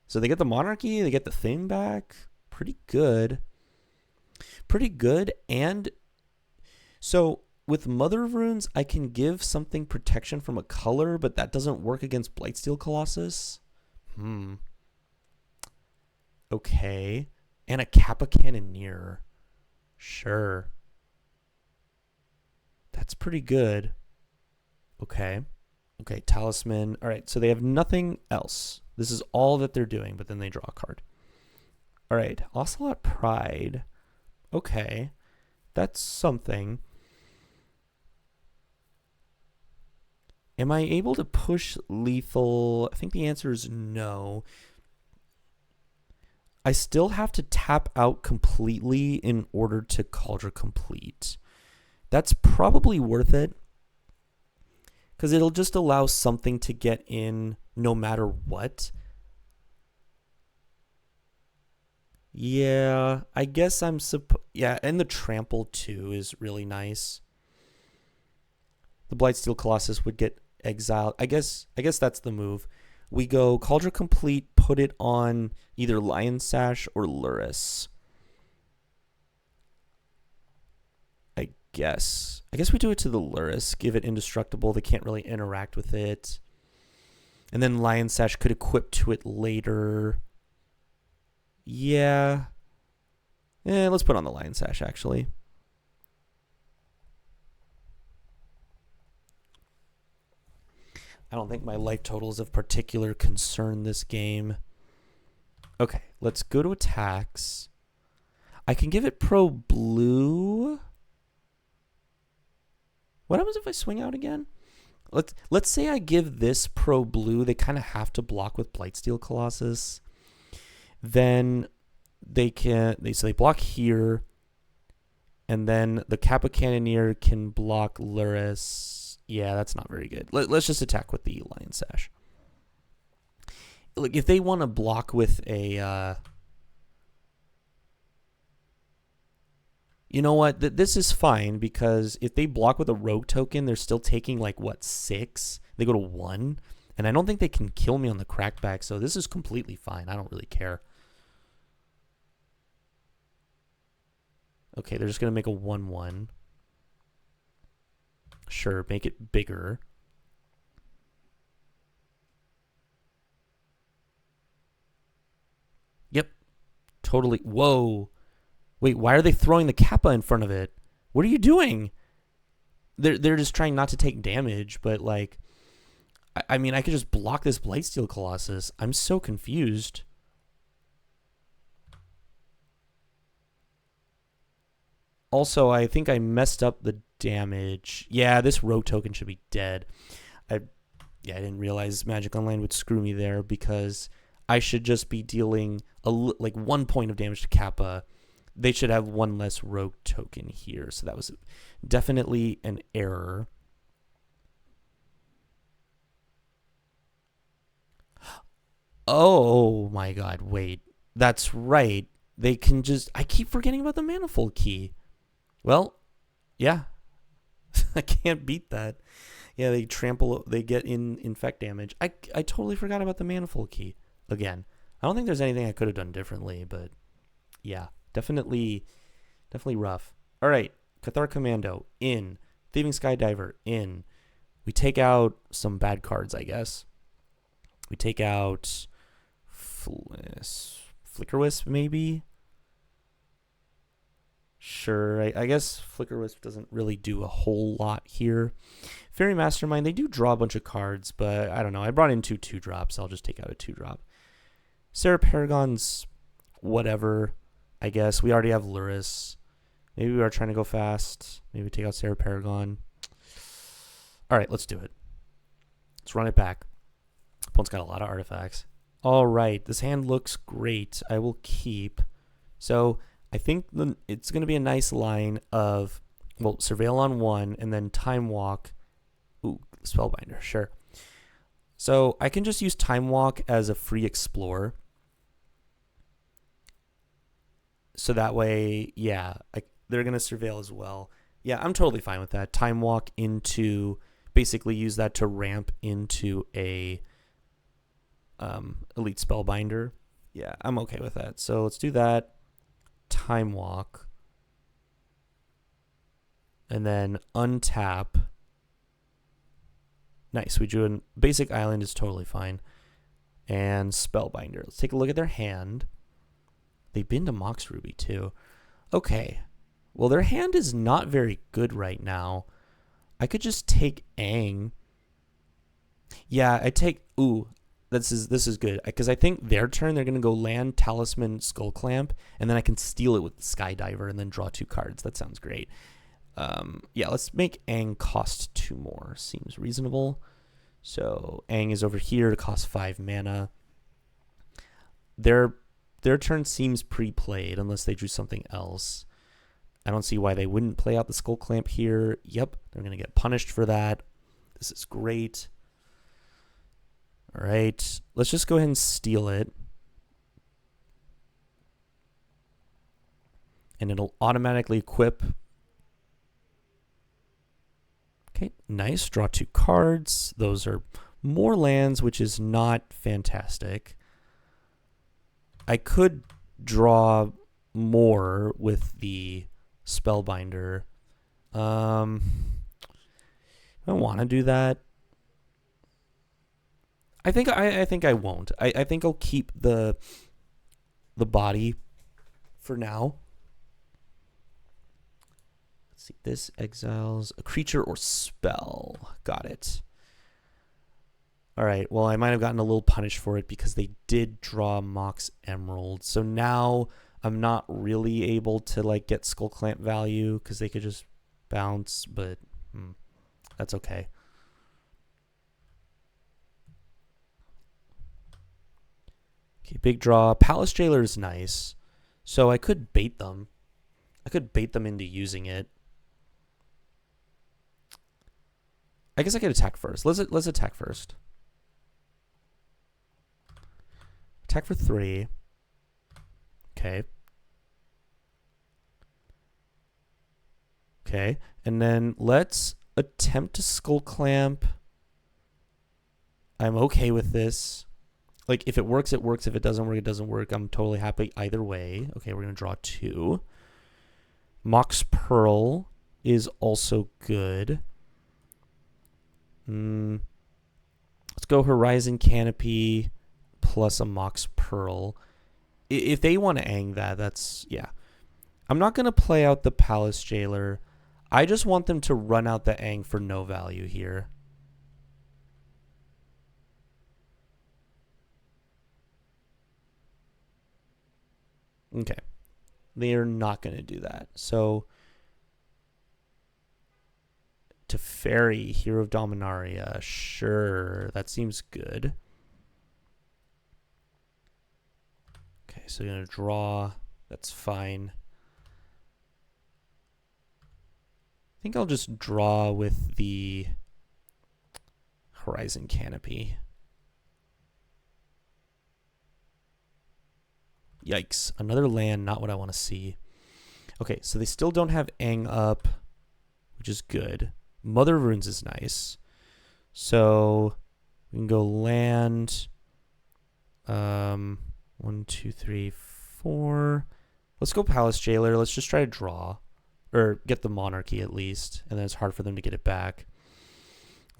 So they get the Monarchy, they get the thing back. Pretty good. Pretty good. And so with Mother of Runes, I can give something protection from a color, but that doesn't work against Blightsteel Colossus. Okay. And a Kappa Cannoneer. Sure. That's pretty good. Okay. Okay, Talisman. All right, so they have nothing else. This is all that they're doing, but then they draw a card. All right, Ocelot Pride. Okay, that's something. Am I able to push lethal? I think the answer is no. I still have to tap out completely in order to Cauldron Compleat. That's probably worth it, because it'll just allow something to get in no matter what. Yeah, I guess I'm yeah, and the trample too is really nice. The Blightsteel Colossus would get exiled. I guess that's the move. We go Cauldron Compleat, put it on either Lion Sash or Lurrus. I guess we do it to the Lurrus, give it indestructible. They can't really interact with it. And then Lion Sash could equip to it later. Yeah. Let's put on the Lion Sash, actually. I don't think my life total is of particular concern this game. Okay, let's go to attacks. I can give it Pro Blue. What happens if I swing out again? Let's say I give this Pro Blue. They kind of have to block with Blightsteel Colossus. Then they block here, and then the Kappa Cannoneer can block Lurrus. Yeah, that's not very good. Let's just attack with the Lion Sash. Look, if they want to block with a, you know what? This is fine, because if they block with a Rogue token, they're still taking like what, 6? They go to 1, and I don't think they can kill me on the crackback. So this is completely fine. I don't really care. Okay, they're just gonna make a 1/1. Sure, make it bigger. Yep. Totally. Whoa. Wait, why are they throwing the Kappa in front of it? What are you doing? They're just trying not to take damage, but like, I mean, I could just block this Blightsteel Colossus. I'm so confused. Also, I think I messed up the damage. Yeah, this Rogue token should be dead. I didn't realize Magic Online would screw me there, because I should just be dealing like 1 point of damage to Kappa. They should have 1 less Rogue token here. So that was definitely an error. Oh my god, wait. That's right. They can just... I keep forgetting about the Manifold Key. Well, yeah. I can't beat that. Yeah, they trample... They get infect damage. I totally forgot about the Manifold Key. Again, I don't think there's anything I could have done differently, but yeah, definitely rough. All right, Cathar Commando, in. Thieving Skydiver, in. We take out some bad cards, I guess. We take out Flicker Wisp, maybe? Sure, I guess Flicker Wisp doesn't really do a whole lot here. Fairy Mastermind, they do draw a bunch of cards, but I don't know. I brought in 2 2-drops. I'll just take out a 2-drop. Sarah Paragon's whatever, I guess. We already have Lurrus. Maybe we are trying to go fast. Maybe take out Sarah Paragon. All right, let's do it. Let's run it back. Opponent's got a lot of artifacts. All right, this hand looks great. I will keep. So I think it's going to be a nice line of, well, Surveil on 1 and then Time Walk. Ooh, Spellbinder, sure. So I can just use Time Walk as a free explore. So that way, yeah, they're going to surveil as well. Yeah, I'm totally fine with that. Time walk into, basically use that to ramp into a elite spellbinder. Yeah, I'm okay with that. So let's do that. Time walk. And then untap. Nice. We drew a basic island is totally fine. And spellbinder. Let's take a look at their hand. They've been to Mox Ruby too. Okay. Well, their hand is not very good right now. I could just take Aang. Yeah, I take... Ooh, this is good. Because I think their turn, they're going to go land, Talisman, Skull Clamp, and then I can steal it with the Skydiver and then draw 2 cards. That sounds great. Yeah, let's make Aang cost 2 more. Seems reasonable. So Aang is over here to cost 5 mana. Their turn seems pre-played unless they drew something else. I don't see why they wouldn't play out the Skull Clamp here. Yep, they're going to get punished for that. This is great. All right, let's just go ahead and steal it. And it'll automatically equip. Okay, nice. Draw 2 cards. Those are more lands, which is not fantastic. I could draw more with the Spellbinder. I don't want to do that. I think I won't. I think I'll keep the body for now. Let's see. This exiles a creature or spell. Got it. All right. Well, I might have gotten a little punished for it because they did draw Mox Emerald. So now I'm not really able to like get Skull Clamp value because they could just bounce, but that's okay. Okay, big draw. Palace Jailer is nice. So I could bait them. I could bait them into using it. I guess I could attack first. Let's attack first. Attack for 3. Okay. Okay. And then let's attempt to Skull Clamp. I'm okay with this. Like, if it works, it works. If it doesn't work, it doesn't work. I'm totally happy either way. Okay, we're going to draw 2. Mox Pearl is also good. Let's go Horizon Canopy plus a Mox Pearl. If they want to Aang that, that's... Yeah. I'm not going to play out the Palace Jailer. I just want them to run out the Aang for no value here. Okay. They're not going to do that. So, Teferi, Hero of Dominaria. Sure, that seems good. Okay, so you're going to draw. That's fine. I think I'll just draw with the Horizon Canopy. Yikes. Another land, not what I want to see. Okay, so they still don't have Aang up, which is good. Mother of Runes is nice. So we can go land 1, 2, 3, 4. Let's go Palace Jailer. Let's just try to draw. Or get the Monarchy at least. And then it's hard for them to get it back.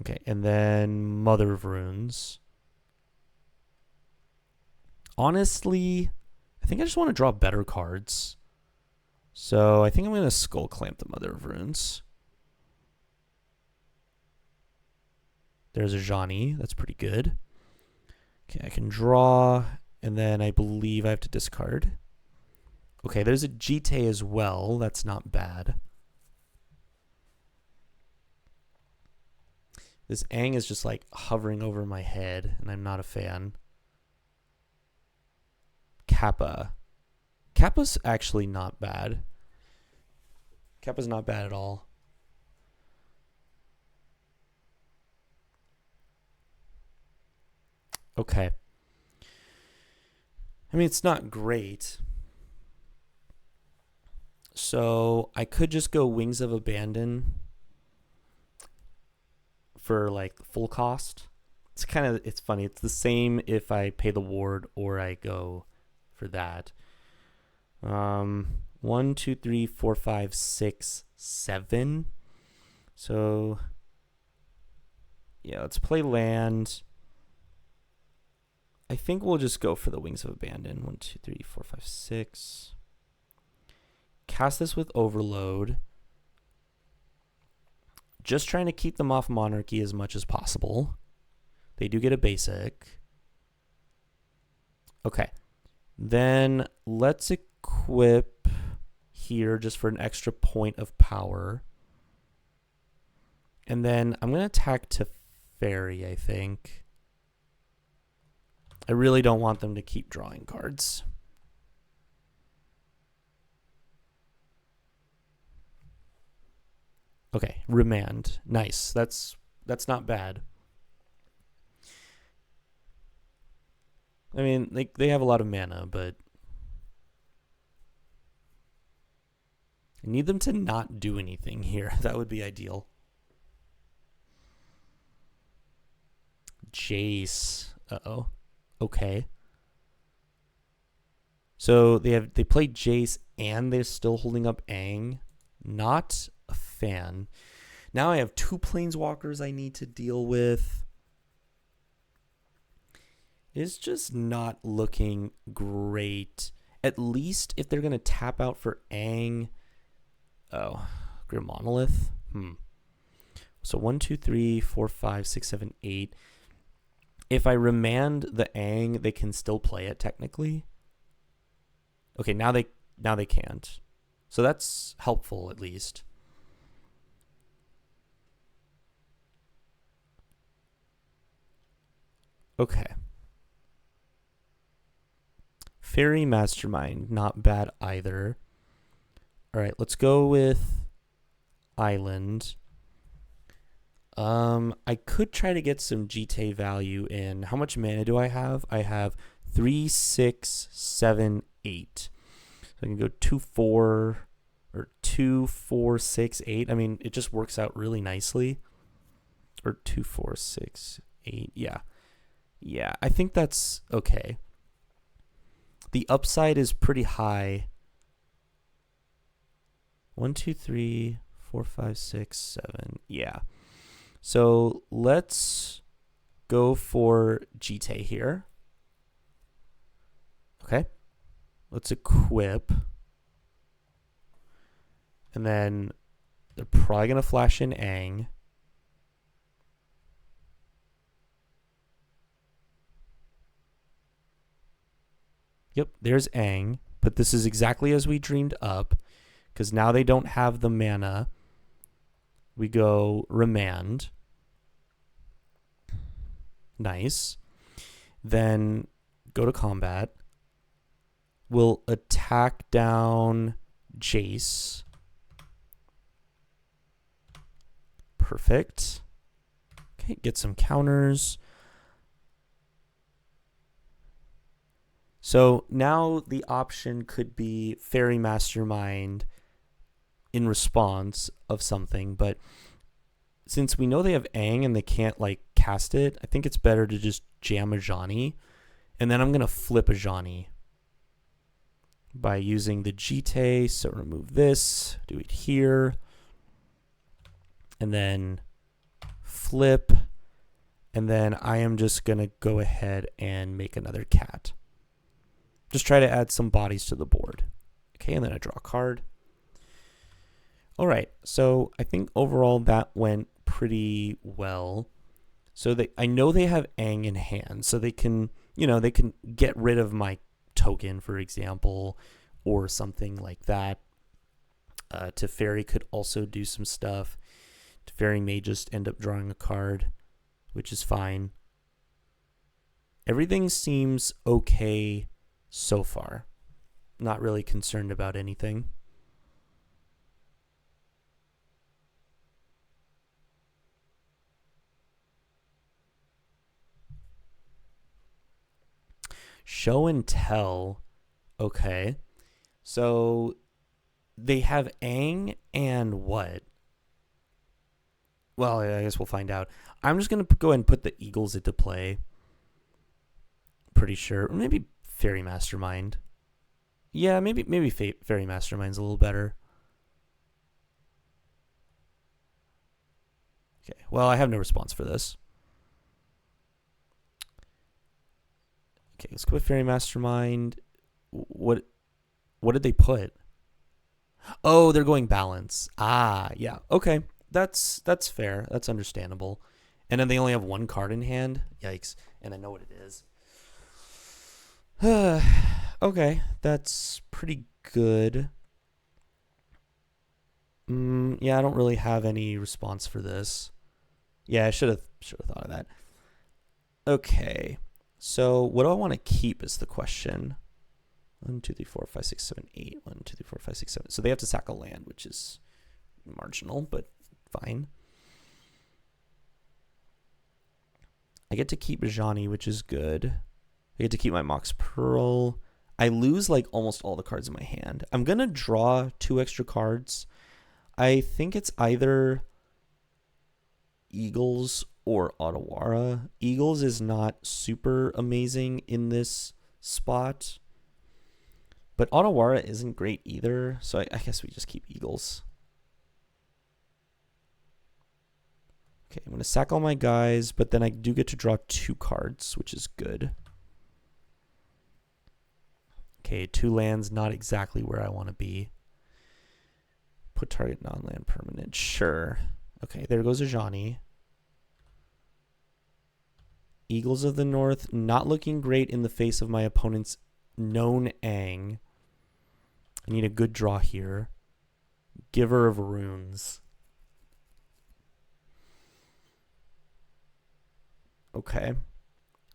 Okay, and then Mother of Runes. Honestly, I think I just want to draw better cards. So I think I'm going to Skull Clamp the Mother of Runes. There's a Johnny. That's pretty good. Okay, I can draw, and then I believe I have to discard. Okay, there's a Jite as well. That's not bad. This Aang is just like hovering over my head, and I'm not a fan. Kappa. Kappa's actually not bad. Kappa's not bad at all. Okay. I mean, it's not great. So I could just go Wings of Abandon for like full cost. It's funny. It's the same if I pay the ward or I go for that. 1, 2, 3, 4, 5, 6, 7. So yeah, let's play land. I think we'll just go for the Wings of Abandon. 1, 2, 3, 4, 5, 6. Cast this with Overload. Just trying to keep them off Monarchy as much as possible. They do get a basic. Okay. Then let's equip here just for an extra point of power. And then I'm going to attack Teferi, I think. I really don't want them to keep drawing cards. Okay, Remand. Nice. That's not bad. I mean, they have a lot of mana, but I need them to not do anything here. That would be ideal. Jace. Uh-oh. Okay. So they play Jace and they're still holding up Aang. Not a fan. Now I have 2 planeswalkers I need to deal with. It's just not looking great. At least if they're going to tap out for Aang. Oh, Grim Monolith. So 1, 2, 3, 4, 5, 6, 7, 8. If I remand the Aang, they can still play it technically. Okay, now they can't. So that's helpful at least. Okay. Fairy Mastermind, not bad either. All right, let's go with Island. I could try to get some GT value in. How much mana do I have? I have 3, 6, 7, 8. So I can go 2, 4, or 2, 4, 6, 8. I mean, it just works out really nicely. Or 2, 4, 6, 8. Yeah, I think that's okay. The upside is pretty high. 1, 2, 3, 4, 5, 6, 7. Yeah. So let's go for GT here. Okay. Let's equip. And then they're probably going to flash in Aang. Yep, there's Aang. But this is exactly as we dreamed up. Because now they don't have the mana. We go Remand. Nice. Then go to combat. We'll attack down Jace. Perfect. Okay, get some counters. So now the option could be Fairy Mastermind in response of something, but since we know they have Aang and they can't like cast it, I think it's better to just jam a Ajani, and then I'm gonna flip a Ajani by using the GT. So remove this, do it here, and then flip, and then I am just gonna go ahead and make another cat. Just try to add some bodies to the board. Okay, and then I draw a card. All right, so I think overall that went pretty well. So I know they have Aang in hand, so they can get rid of my token, for example, or something like that. Teferi could also do some stuff. Teferi may just end up drawing a card, which is fine. Everything seems okay so far. Not really concerned about anything. Show and tell. Okay. So they have Aang and what? Well, I guess we'll find out. I'm just going to go ahead and put the Eagles into play. Pretty sure. Maybe Fairy Mastermind. Yeah, maybe Fairy Mastermind's a little better. Okay, well, I have no response for this. Okay, let's go with Fairy Mastermind. What did they put? Oh, they're going balance. Ah, yeah. Okay. That's fair. That's understandable. And then they only have one card in hand. Yikes. And I know what it is. Okay, that's pretty good. Yeah, I don't really have any response for this. Yeah, I should have thought of that. Okay. So, what do I want to keep is the question. 1, 2, 3, 4, 5, 6, 7, 8. 1, 2, 3, 4, 5, 6, 7. So they have to sack a land, which is marginal, but fine. I get to keep Johnny, which is good. I get to keep my Mox Pearl. I lose like almost all the cards in my hand. I'm going to draw 2 extra cards. I think it's either Eagles or Otawara. Eagles is not super amazing in this spot. But Otawara isn't great either, so I guess we just keep Eagles. Okay, I'm going to sack all my guys, but then I do get to draw 2 cards, which is good. Okay, 2 lands, not exactly where I want to be. Put target non-land permanent, sure. Okay, there goes a Johnny. Eagles of the North, not looking great in the face of my opponent's known Aang. I need a good draw here. Giver of Runes. Okay.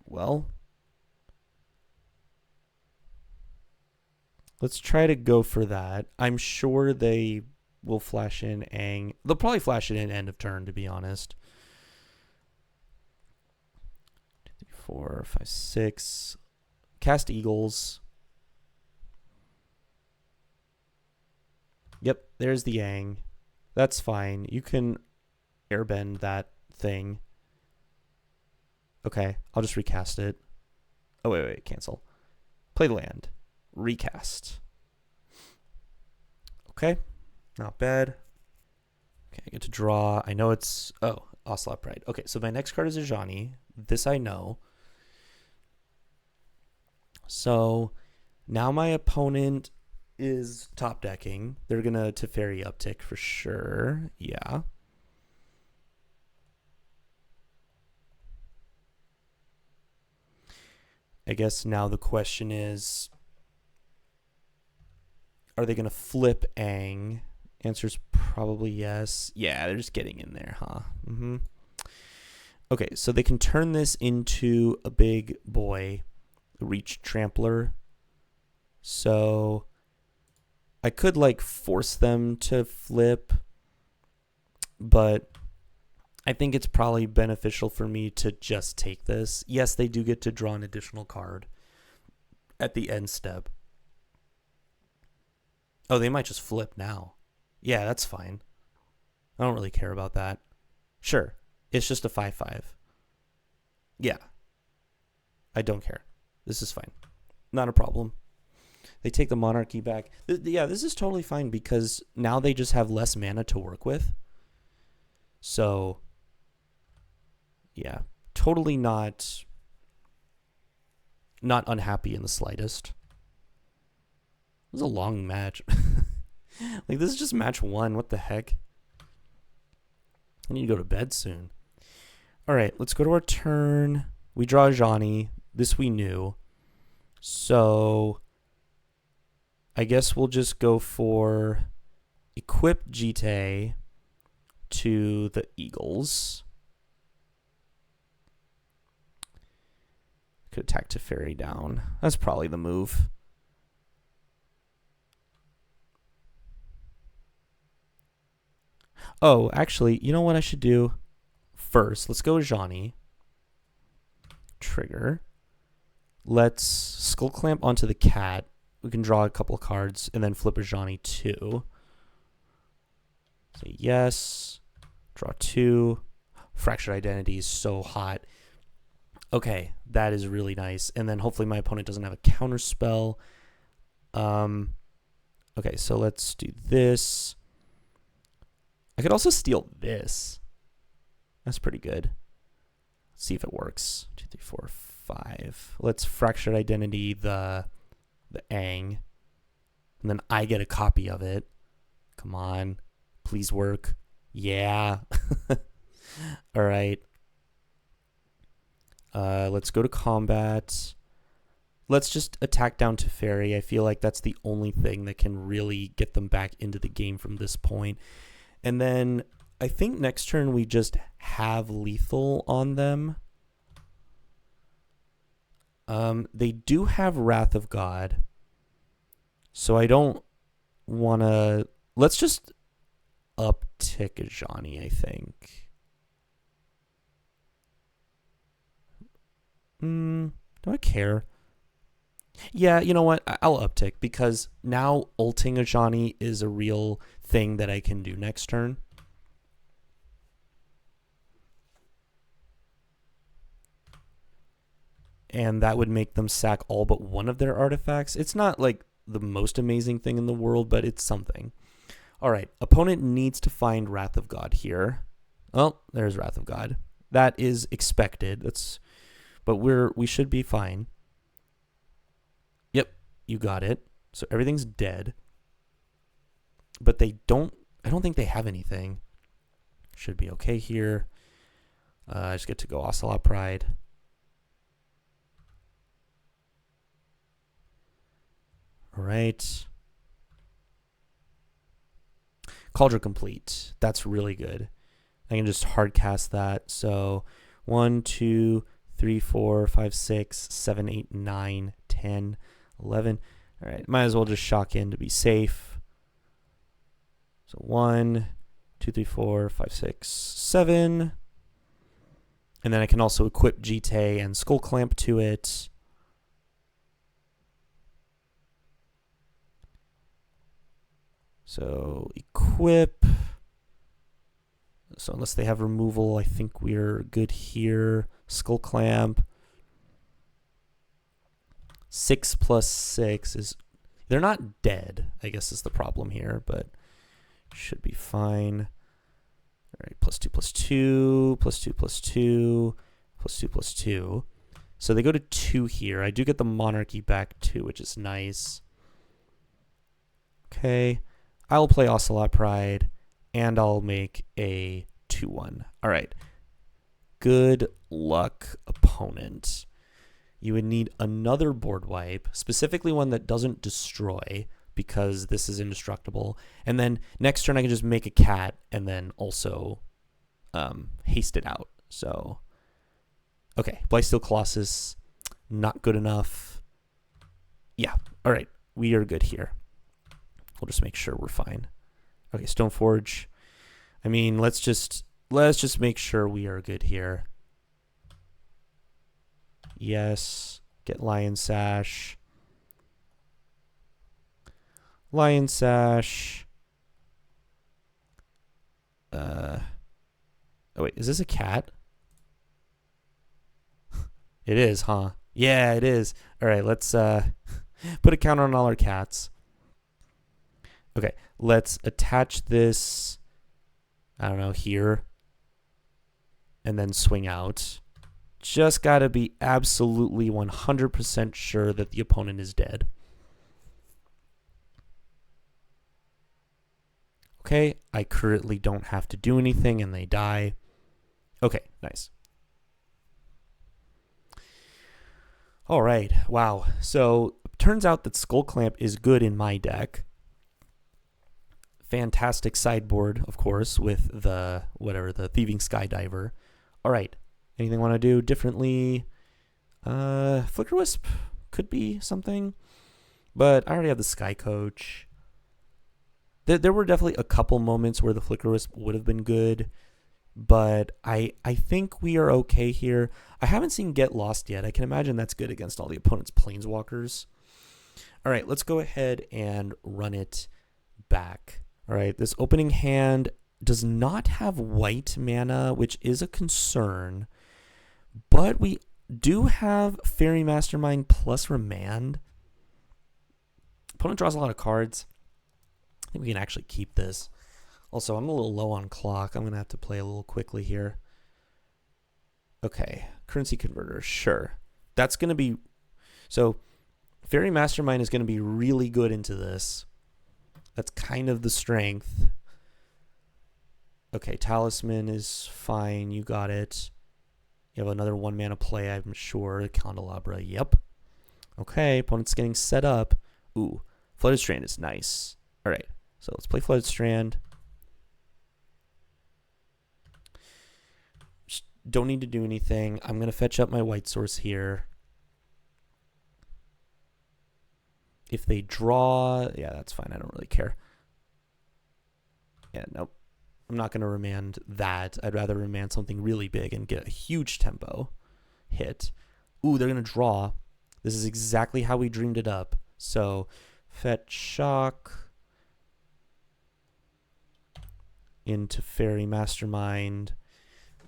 Well, let's try to go for that. I'm sure they will flash in Aang. They'll probably flash it in end of turn, to be honest. 2, 3, 4, 5, 6. Cast Eagles. Yep, there's the Aang. That's fine. You can airbend that thing. Okay, I'll just recast it. Oh, wait, cancel. Play the land. Recast. Okay, not bad. Okay, I get to draw. I know it's... Oh, Ocelot Pride. Okay, so my next card is a Johnny. This I know. So now my opponent is top decking. They're going to Teferi uptick for sure. Yeah. I guess now the question is, are they going to flip Aang? Answer's probably yes. Yeah, they're just getting in there, huh? Mm-hmm. Okay, so they can turn this into a big boy, Reach Trampler. So I could like force them to flip, but I think it's probably beneficial for me to just take this. Yes, they do get to draw an additional card at the end step. Oh, they might just flip now. Yeah, that's fine. I don't really care about that. Sure, it's just a 5/5. Yeah, I don't care. This is fine. Not a problem. They take the monarchy back. Yeah, this is totally fine because now they just have less mana to work with. So, yeah, totally not unhappy in the slightest. It was a long match. Like, this is just match 1. What the heck? I need to go to bed soon. All right, let's go to our turn. We draw Johnny. This we knew. So I guess we'll just go for equip Jite to the Eagles. Could attack Teferi down. That's probably the move. Oh, actually, you know what I should do? First, let's go with Johnny. Trigger. Let's Skull Clamp onto the cat. We can draw a couple of cards and then flip a Johnny too. Say yes. Draw 2. Fractured Identity is so hot. Okay, that is really nice. And then hopefully my opponent doesn't have a counter spell. Okay, so let's do this. I could also steal this. That's pretty good. Let's see if it works. 2, 3, 4, 5. Let's Fractured Identity the Aang. And then I get a copy of it. Come on. Please work. Yeah. All right. Let's go to combat. Let's just attack down Teferi. I feel like that's the only thing that can really get them back into the game from this point. And then I think next turn we just have lethal on them. They do have Wrath of God. So I don't want to... Let's just uptick Ajani, I think. Do I care? Yeah, you know what? I'll uptick because now ulting Ajani is a real thing that I can do next turn. And that would make them sack all but one of their artifacts. It's not like the most amazing thing in the world, but it's something. All right, opponent needs to find Wrath of God here. Well, there's Wrath of God. That is expected. But we should be fine. Yep, you got it. So everything's dead. But I don't think they have anything. Should be okay here. I just get to go Ocelot Pride. All right. Cauldron Compleat. That's really good. I can just hard cast that. So 1, 2, 3, 4, 5, 6, 7, 8, 9, 10, 11. All right, might as well just shock in to be safe. So 1, 2, 3, 4, 5, 6, 7. And then I can also equip Jite and Skull Clamp to it. So equip. So unless they have removal, I think we're good here. Skull Clamp. 6 plus 6 is... They're not dead, I guess is the problem here, but should be fine. All right, plus 2, plus 2, plus 2, plus 2, plus 2, plus 2. So they go to 2 here. I do get the Monarchy back too, which is nice. Okay. I'll play Ocelot Pride, and I'll make a 2-1. All right. Good luck, opponent. You would need another board wipe, specifically one that doesn't destroy, because this is indestructible. And then next turn I can just make a cat and then also haste it out. So, okay. Blightsteel Colossus, not good enough. Yeah. All right. We are good here. We'll just make sure we're fine. Okay, Stoneforge. I mean, let's just make sure we are good here. Yes. Get Lion Sash. Lion Sash. Oh wait, is this a cat? It is, huh? Yeah, it is. All right, let's put a counter on all our cats. Okay, let's attach this, I don't know, here, and then swing out. Just got to be absolutely 100% sure that the opponent is dead. Okay, I currently don't have to do anything, and they die. Okay, nice. All right, wow. So, turns out that Skull Clamp is good in my deck. Fantastic sideboard, of course, with the Thieving Skydiver. All right, anything I want to do differently? Flicker Wisp could be something, but I already have the Sky Coach. There were definitely a couple moments where the Flicker Wisp would have been good, but I think we are okay here. I haven't seen Get Lost yet. I can imagine that's good against all the opponent's Planeswalkers. All right, let's go ahead and run it back. All right, this opening hand, does not have white mana, which is a concern. But we do have Fairy Mastermind plus Remand. Opponent draws a lot of cards. I think we can actually keep this. Also, I'm a little low on clock. I'm going to have to play a little quickly here. Okay, currency converter, sure. That's going to be... So, Fairy Mastermind is going to be really good into this. That's kind of the strength. Okay, Talisman is fine. You got it. You have another 1 mana play, I'm sure. Candelabra, yep. Okay, opponent's getting set up. Ooh, Flooded Strand is nice. All right, so let's play Flooded Strand. Just don't need to do anything. I'm going to fetch up my white source here. If they draw, yeah, that's fine. I don't really care. Yeah, nope. I'm not going to remand that. I'd rather remand something really big and get a huge tempo hit. Ooh, they're going to draw. This is exactly how we dreamed it up. So, fetch shock into Fairy Mastermind.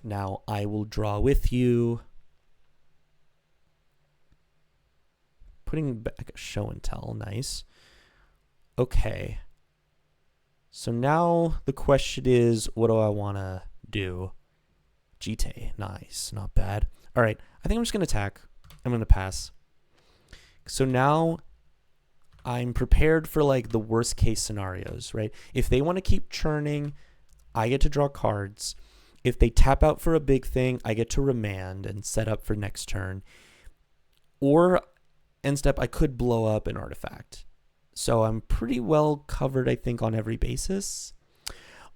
Now I will draw with you. Putting back a show and tell, nice. Okay. So now the question is, what do I want to do? Jite, nice, not bad. All right, I think I'm just going to attack. I'm going to pass. So now I'm prepared for like the worst case scenarios, right? If they want to keep churning, I get to draw cards. If they tap out for a big thing, I get to remand and set up for next turn. Or end step, I could blow up an artifact. So I'm pretty well covered, I think, on every basis.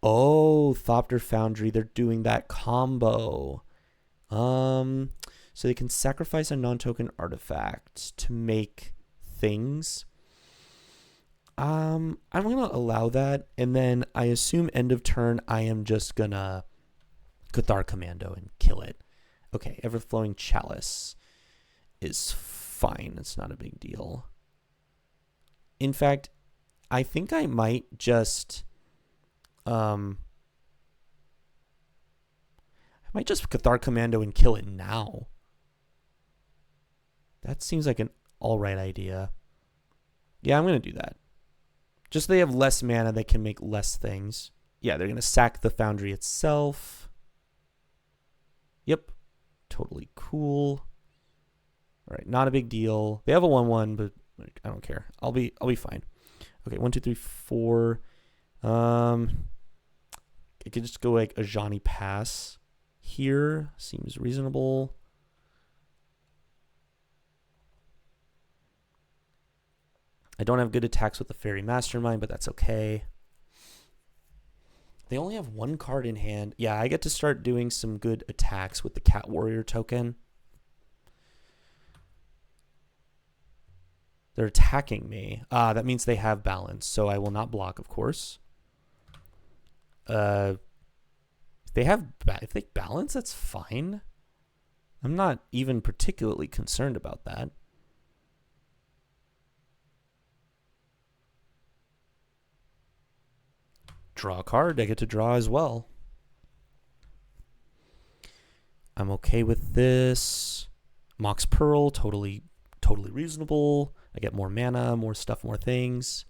Oh, Thopter Foundry, they're doing that combo. So they can sacrifice a non-token artifact to make things. I'm going to allow that. And then I assume end of turn, I am just going to Cathar Commando and kill it. Okay, Everflowing Chalice is fine. It's not a big deal. In fact, I think I might just Cathar Commando and kill it now. That seems like an alright idea. Yeah, I'm going to do that. Just so they have less mana, they can make less things. Yeah, they're going to sack the Foundry itself. Yep. Totally cool. All right, not a big deal. They have a 1/1, but I don't care. I'll be fine. Okay, 1, 2, 3, 4. I could just go like a Johnny Pass here. Seems reasonable. I don't have good attacks with the Fairy Mastermind, but that's okay. They only have 1 card in hand. Yeah, I get to start doing some good attacks with the Cat Warrior token. They're attacking me. That means they have balance, so I will not block, of course. If they balance, that's fine. I'm not even particularly concerned about that. Draw a card. I get to draw as well. I'm okay with this. Mox Pearl, totally reasonable. I get more mana, more stuff, more things.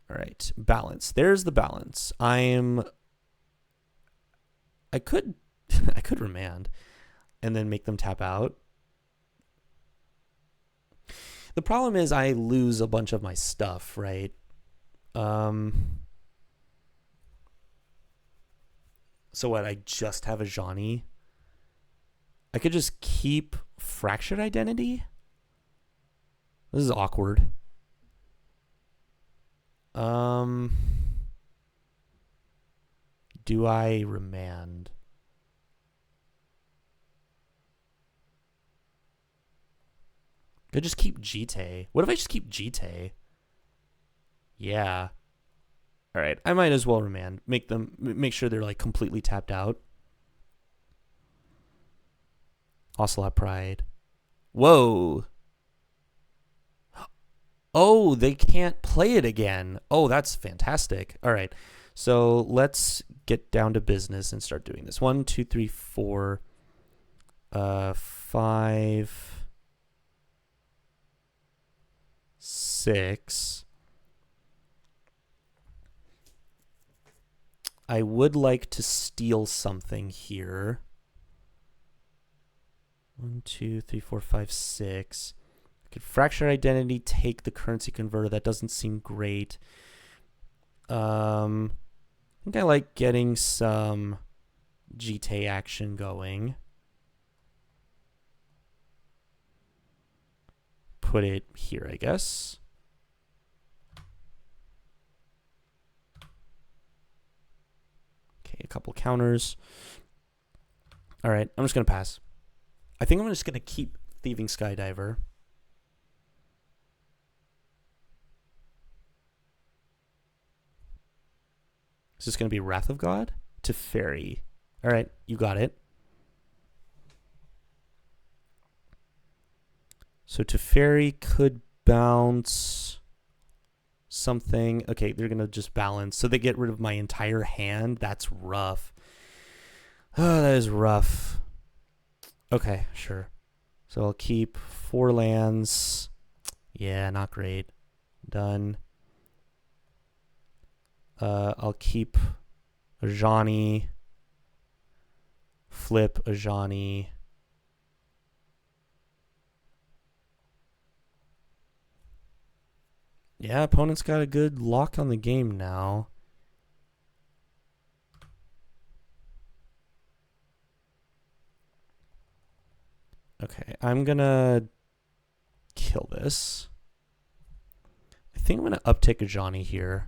All right, balance. There's the balance. I could remand and then make them tap out. The problem is I lose a bunch of my stuff, right? So what, I just have a Johnny? I could just keep Fractured Identity? This is awkward. Do I remand? Could just keep Jite. What if I just keep Jite? Yeah. All right, I might as well remand. Make sure they're like completely tapped out. Ocelot Pride. Whoa. Oh, they can't play it again. Oh, that's fantastic. All right. So let's get down to business and start doing this. 1, 2, 3, 4, 5, 6. I would like to steal something here. 1, 2, 3, 4, 5, 6. I could fracture identity, take the currency converter. That doesn't seem great. I think I like getting some GT action going. Put it here, I guess. Okay, a couple counters. All right, I'm just going to pass. I think I'm just going to keep Thieving Skydiver. Is this going to be Wrath of God? To Fairy. All right, you got it. So to Fairy could bounce something. Okay, they're going to just balance. So they get rid of my entire hand. That's rough. Oh, that is rough. Okay, sure. So I'll keep 4 lands. Yeah, not great. Done. I'll keep Ajani. Flip Ajani. Yeah, opponent's got a good lock on the game now. Okay, I'm gonna kill this. I think I'm gonna uptick Ajani here.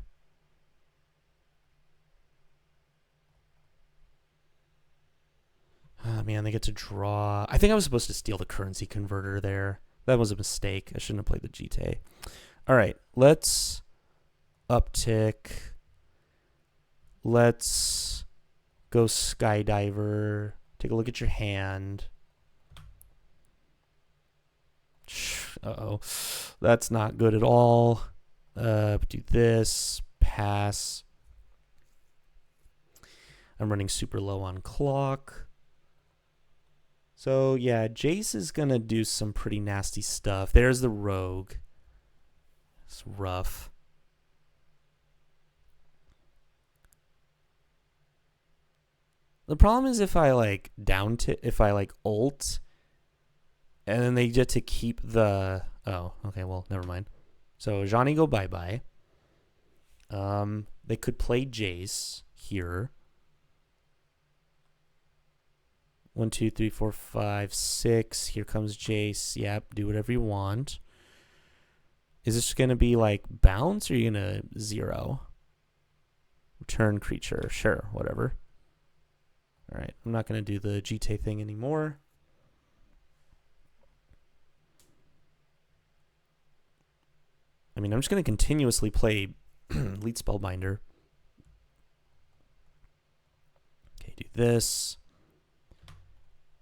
Oh man, they get to draw. I think I was supposed to steal the currency converter there. That was a mistake. I shouldn't have played the GT. All right, let's uptick. Let's go Skydiver. Take a look at your hand. Uh-oh. That's not good at all. Do this. Pass. I'm running super low on clock. So, yeah, Jace is going to do some pretty nasty stuff. There's the rogue. It's rough. The problem is if I like if I like ult, and then they get to keep the. Oh, okay. Well, never mind. So Johnny go bye bye. They could play Jace here. 1, 2, 3, 4, 5, 6. Here comes Jace. Yep. Do whatever you want. Is this gonna be like bounce, or are you gonna 0? Return creature. Sure. Whatever. All right, I'm not going to do the GT thing anymore. I mean, I'm just going to continuously play Lead Spellbinder. Okay, do this.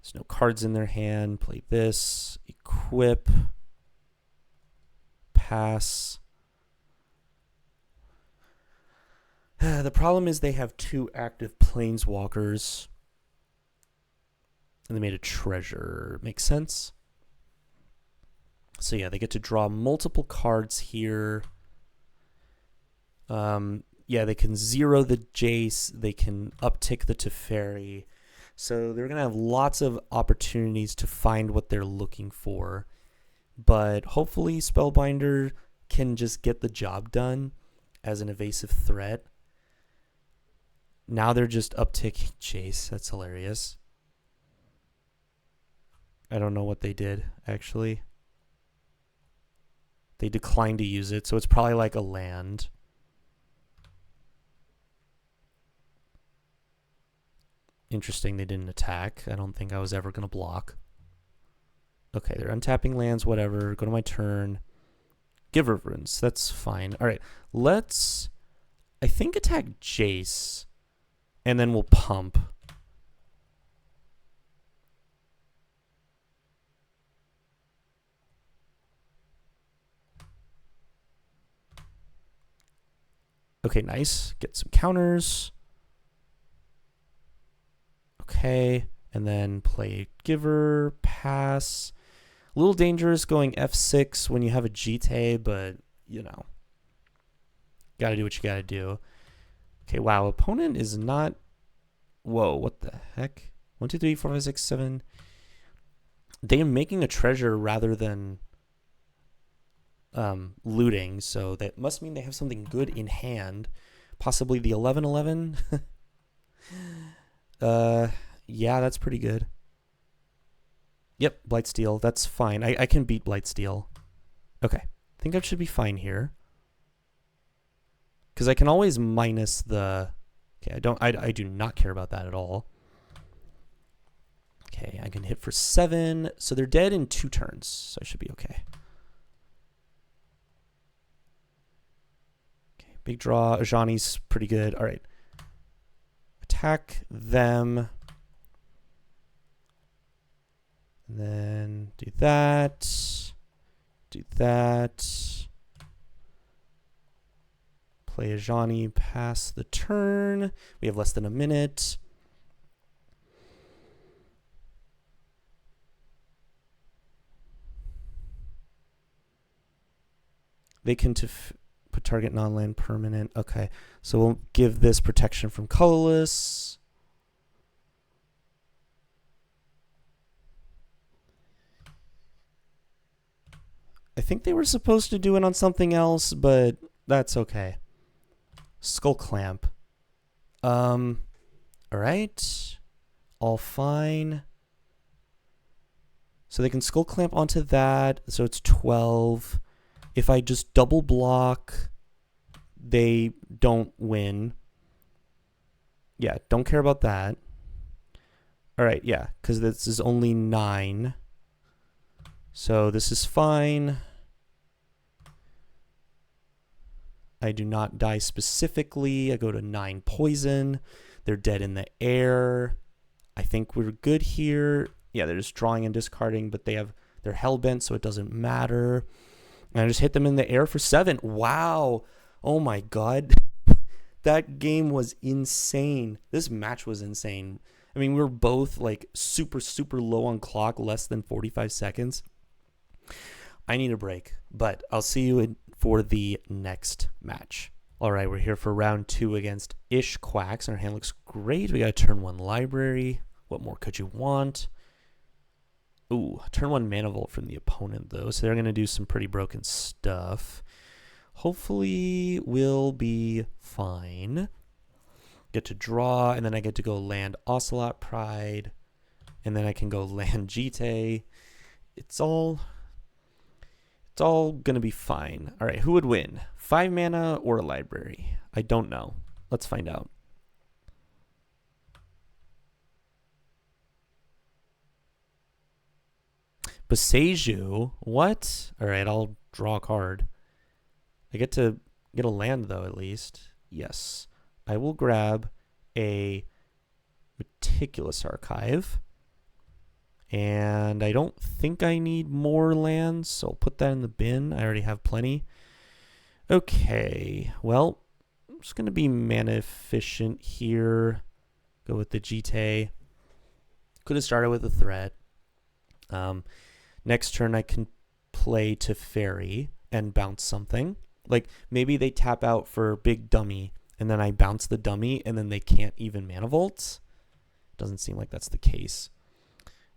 There's no cards in their hand. Play this. Equip. Pass. The problem is they have 2 active Planeswalkers. And they made a treasure. Makes sense? So yeah, they get to draw multiple cards here. Yeah, they can 0 the Jace. They can uptick the Teferi. So they're going to have lots of opportunities to find what they're looking for. But hopefully Spellbinder can just get the job done as an evasive threat. Now they're just upticking Jace. That's hilarious. I don't know what they did, actually. They declined to use it, so it's probably like a land. Interesting, they didn't attack. I don't think I was ever going to block. Okay, they're untapping lands, whatever. Go to my turn. Give Reverence. That's fine. All right, let's, I think, attack Jace, and then we'll pump. Okay, nice. Get some counters. Okay, and then play giver, pass. A little dangerous going f6 when you have a GT, but, you know, gotta do what you gotta do. Okay, wow, opponent is not... Whoa, what the heck? 1, 2, 3, 4, 5, 6, 7. They are making a treasure rather than looting, so that must mean they have something good in hand. Possibly the 11-11. Yeah, that's pretty good. Yep, Blightsteel, that's fine. I can beat Blightsteel. Okay, I think I should be fine here. Because I can always minus the... Okay, I do not care about that at all. Okay, I can hit for 7. So they're dead in 2 turns, so I should be okay. Okay, big draw. Ajani's pretty good. All right. Attack them. And then do that. Do that. Play Ajani, pass the turn. We have less than a minute. They can put target non-land permanent. Okay, so we'll give this protection from colorless. I think they were supposed to do it on something else, but that's okay. Skull Clamp. All right. All fine. So they can Skull Clamp onto that. So it's 12. If I just double block, they don't win. Yeah, don't care about that. All right, yeah, because this is only 9. So this is fine. I do not die specifically. I go to 9 poison. They're dead in the air. I think we're good here. Yeah, they're just drawing and discarding, but they're hellbent, so it doesn't matter. And I just hit them in the air for 7. Wow. Oh my god. That game was insane. This match was insane. I mean, we were both like super, super low on clock, less than 45 seconds. I need a break, but I'll see you for the next match. All right, we're here for round 2 against Ish Quacks. Our hand looks great. We got a turn 1 library. What more could you want? Ooh, turn 1 Mana Vault from the opponent, though, so they're going to do some pretty broken stuff. Hopefully, we'll be fine. Get to draw, and then I get to go land Ocelot Pride, and then I can go land Jite. It's all going to be fine. All right, who would win? 5 mana or a library? I don't know. Let's find out. Boseiju? What? All right, I'll draw a card. I get to get a land, though, at least. Yes. I will grab a Meticulous Archive. And I don't think I need more lands, so I'll put that in the bin. I already have plenty. Okay, well, I'm just going to be mana efficient here. Go with the Jite. Could have started with a threat. Next turn I can play Teferi and bounce something. Like, maybe they tap out for big dummy, and then I bounce the dummy, and then they can't even Mana Vault. Doesn't seem like that's the case.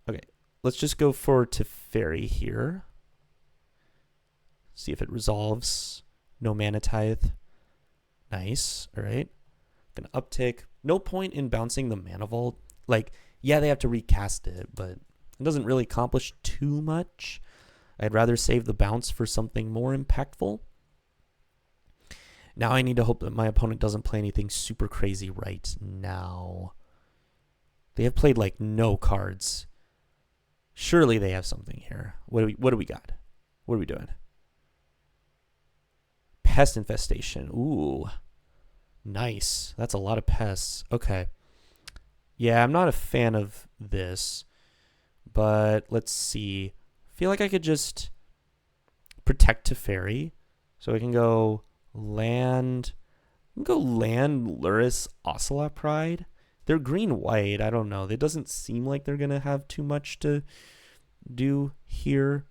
Okay, let's just go for Teferi here. See if it resolves. No Mana Tithe. Nice, all right. Gonna uptick. No point in bouncing the Mana Vault. Like, yeah, they have to recast it, but it doesn't really accomplish too much. I'd rather save the bounce for something more impactful. Now I need to hope that my opponent doesn't play anything super crazy right now. They have played like no cards. Surely they have something here. What do we got? What are we doing? Pest Infestation. Ooh. Nice. That's a lot of pests. Okay. Yeah, I'm not a fan of this. But let's see. I feel like I could just protect Teferi. So I can go land Go land Luris Ocelot Pride. They're green-white. I don't know. It doesn't seem like they're going to have too much to do here.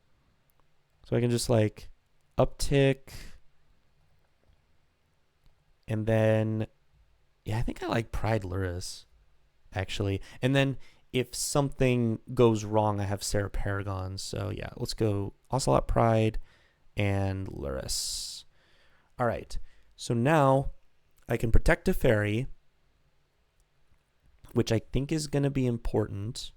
So I can just like uptick. And then, yeah, I think I like Pride Luris, actually. And then if something goes wrong, I have Sarah Paragon. So yeah, let's go Ocelot Pride and Luris. All right. So now I can protect a fairy, which I think is going to be important.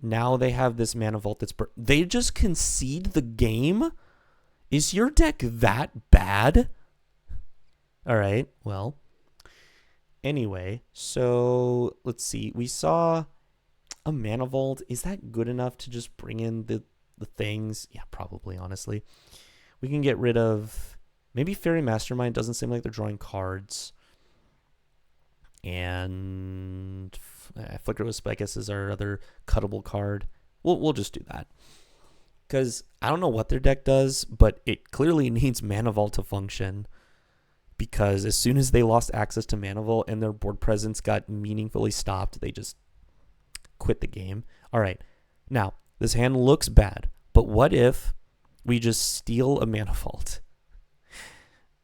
Now they have this mana vault that's... They just concede the game? Is your deck that bad? All right, well. Anyway, so let's see. We saw a mana vault. Is that good enough to just bring in the things? Yeah, probably, honestly. We can get rid of... Maybe Fairy Mastermind. Doesn't seem like they're drawing cards. And Flicker Wisp, I guess, is our other cuttable card. We'll just do that. Because I don't know what their deck does, but it clearly needs Mana Vault to function. Because as soon as they lost access to Mana Vault and their board presence got meaningfully stopped, they just quit the game. All right. Now, this hand looks bad, but what if we just steal a Mana Vault?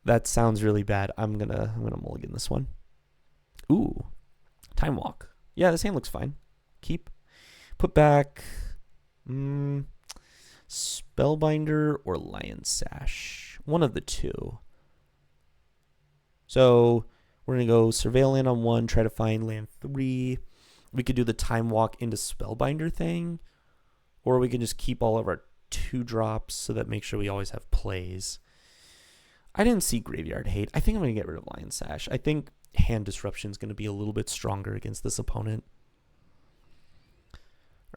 That sounds really bad. I'm gonna mulligan this one. Ooh, Time Walk. Yeah, this hand looks fine. Keep. Put back Spellbinder or Lion Sash. One of the two. So we're going to go Surveil Land on 1, try to find land 3. We could do the Time Walk into Spellbinder thing. Or we can just keep all of our 2-drops so that makes sure we always have plays. I didn't see Graveyard Hate. I think I'm going to get rid of Lion Sash. I think Hand Disruption is going to be a little bit stronger against this opponent.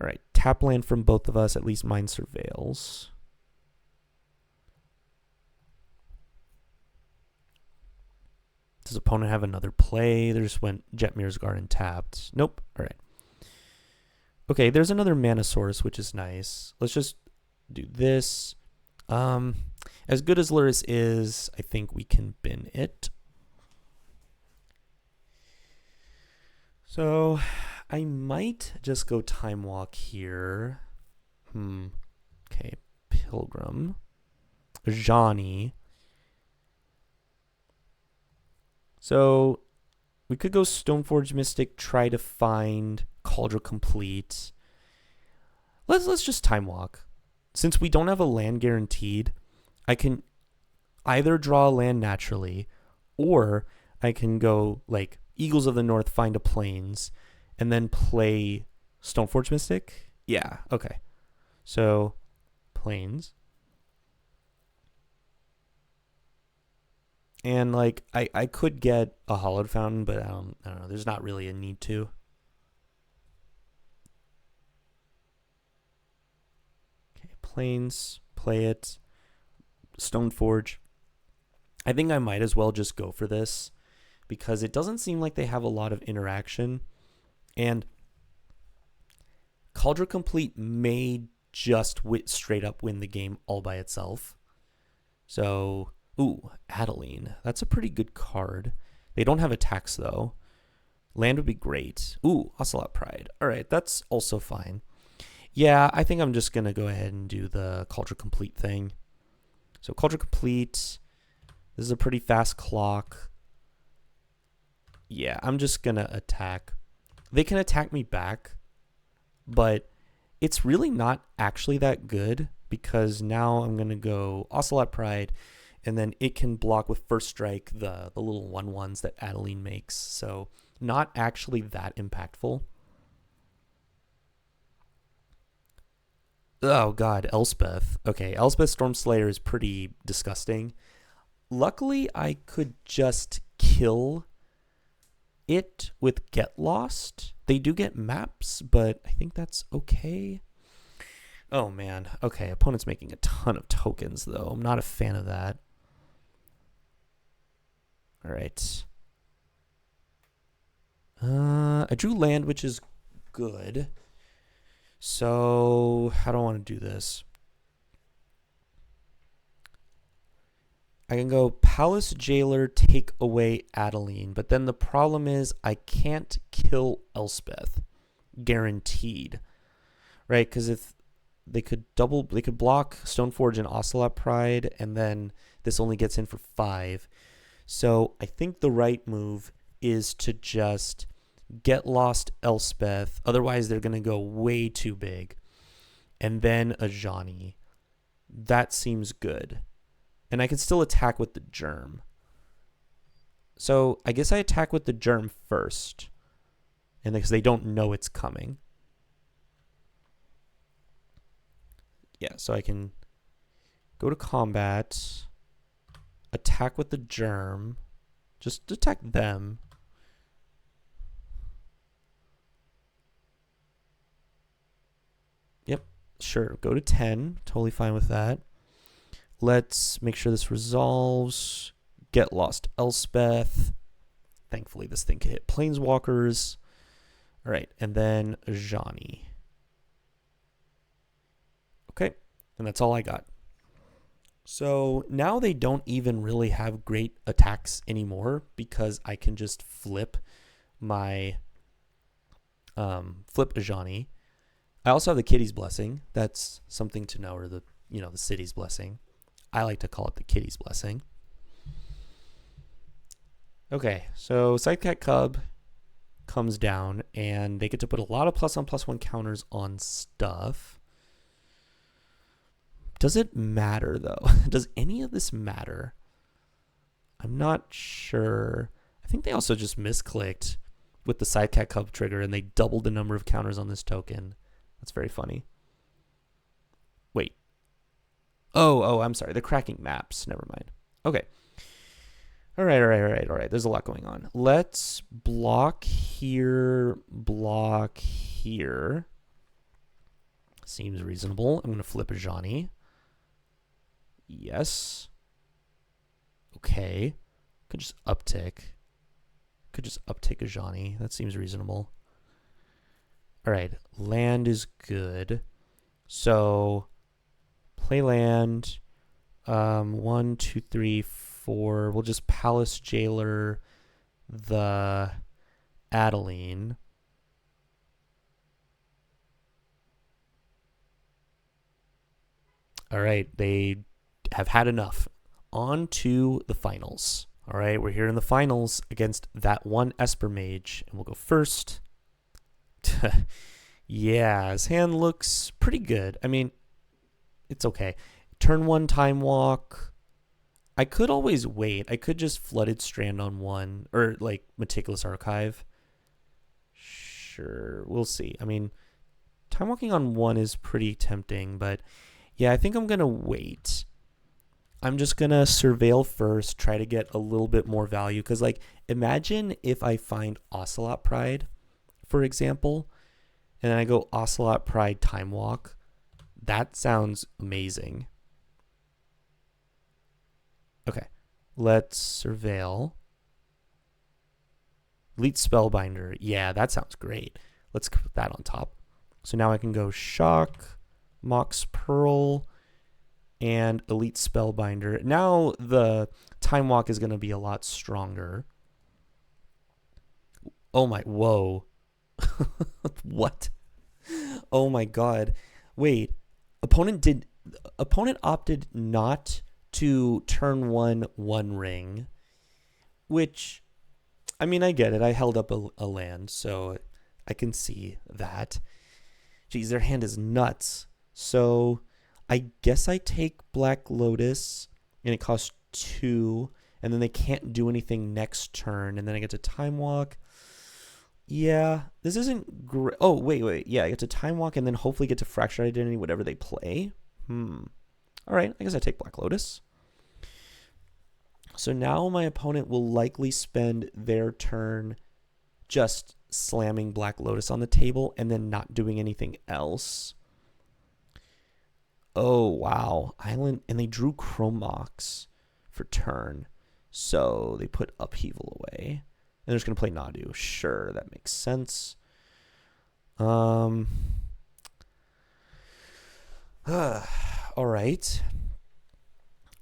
All right, tap land from both of us. At least mine surveils. Does opponent have another play? They just went Jetmir's Garden tapped. Nope. All right. Okay, there's another Mana Source, which is nice. Let's just do this. As good as Luris is, I think we can bin it. So I might just go Time Walk here. Okay, Pilgrim. Johnny. So we could go Stoneforge Mystic, try to find Cauldron Complete. Let's just Time Walk. Since we don't have a land guaranteed, I can either draw a land naturally, or I can go like Eagles of the North, find a Plains, and then play Stoneforge Mystic. Yeah, okay. So Plains. And like I could get a Hollowed Fountain, but I don't know. There's not really a need to. Okay, Plains, play it. Stoneforge. I think I might as well just go for this because it doesn't seem like they have a lot of interaction. And Cauldron Complete may just straight up win the game all by itself. So, ooh, Adeline. That's a pretty good card. They don't have attacks, though. Land would be great. Ooh, Ocelot Pride. All right, that's also fine. Yeah, I think I'm just going to go ahead and do the Cauldron Complete thing. So Cauldron Complete. This is a pretty fast clock. Yeah, I'm just going to attack. They can attack me back, but it's really not actually that good because now I'm going to go Ocelot Pride, and then it can block with First Strike the little 1/1s that Adeline makes. So not actually that impactful. Oh, God, Elspeth. Okay, Elspeth Stormslayer is pretty disgusting. Luckily, I could just kill it with Get Lost. They do get maps, but I think that's okay. Oh, man. Okay, opponent's making a ton of tokens, though. I'm not a fan of that. All right. I drew land, which is good. So, how do I want to do this? I can go Palace Jailer, take away Adeline, but then the problem is I can't kill Elspeth, guaranteed, right? Because if they could block Stoneforge and Ocelot Pride, and then this only gets in for 5. So I think the right move is to just get lost Elspeth. Otherwise, they're going to go way too big. And then a Ajani. That seems good. And I can still attack with the Germ. So I guess I attack with the Germ first. And because they don't know it's coming. Yeah, so I can go to combat, attack with the Germ, just attack them. Yep, sure, go to 10, totally fine with that. Let's make sure this resolves. Get lost Elspeth. Thankfully, this thing can hit Planeswalkers. All right, and then Ajani. Okay, and that's all I got. So now they don't even really have great attacks anymore because I can just flip my flip Ajani. I also have the Kitty's Blessing. That's something to know, or the City's Blessing. I like to call it the Kitty's Blessing. Okay, so Sidecat Cub comes down, and they get to put a lot of +1/+1 counters on stuff. Does it matter, though? Does any of this matter? I'm not sure. I think they also just misclicked with the Sidecat Cub trigger, and they doubled the number of counters on this token. That's very funny. Wait. Oh, I'm sorry. They're cracking maps. Never mind. Okay. All right. There's a lot going on. Let's block here, block here. Seems reasonable. I'm going to flip a Ajani. Yes. Okay. Could just uptick. Could just uptick a Ajani. That seems reasonable. All right. Land is good. So play land. 1, 2, 3, 4. We'll just Palace Jailer the Adeline. All right, they have had enough. On to the finals. All right, we're here in the finals against that one Esper Mage, and we'll go first. Yeah, his hand looks pretty good. I mean, it's okay. Turn 1 Time Walk. I could always wait. I could just Flooded Strand on 1, or like Meticulous Archive. Sure, we'll see. I mean, Time Walking on 1 is pretty tempting, but yeah, I think I'm going to wait. I'm just going to Surveil first, try to get a little bit more value. Because, like, imagine if I find Ocelot Pride, for example, and then I go Ocelot Pride Time Walk. That sounds amazing. Okay, let's Surveil. Elite Spellbinder. Yeah, that sounds great. Let's put that on top. So now I can go Shock, Mox Pearl, and Elite Spellbinder. Now the Time Walk is going to be a lot stronger. Oh my, whoa. What? Oh my god. Wait, opponent opted not to turn 1 Ring, which, I mean, I get it. I held up a land, so I can see that. Geez, their hand is nuts. So I guess I take Black Lotus, and it costs 2, and then they can't do anything next turn, and then I get to Time Walk. Yeah, this isn't great. Oh, wait. Yeah, I get to Time Walk, and then hopefully get to Fractured Identity, whatever they play. All right, I guess I take Black Lotus. So now my opponent will likely spend their turn just slamming Black Lotus on the table and then not doing anything else. Oh, wow. Island, and they drew Chrome Mox for turn. So they put Upheaval away. And they're just going to play Nadu. Sure, that makes sense. All right.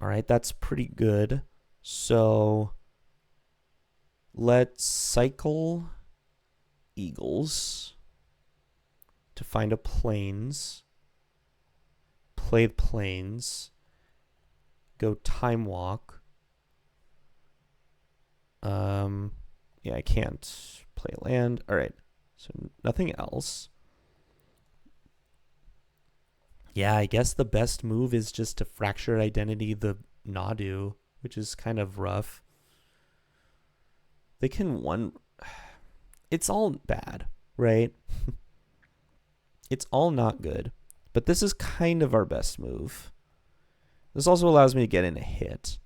All right, that's pretty good. So let's cycle Eagles to find a plains. Play plains. Go time walk. Yeah, I can't play land. All right, so nothing else. Yeah, I guess the best move is just to fracture identity the Nadu, which is kind of rough. They can one. It's all bad, right? It's all not good. But this is kind of our best move. This also allows me to get in a hit.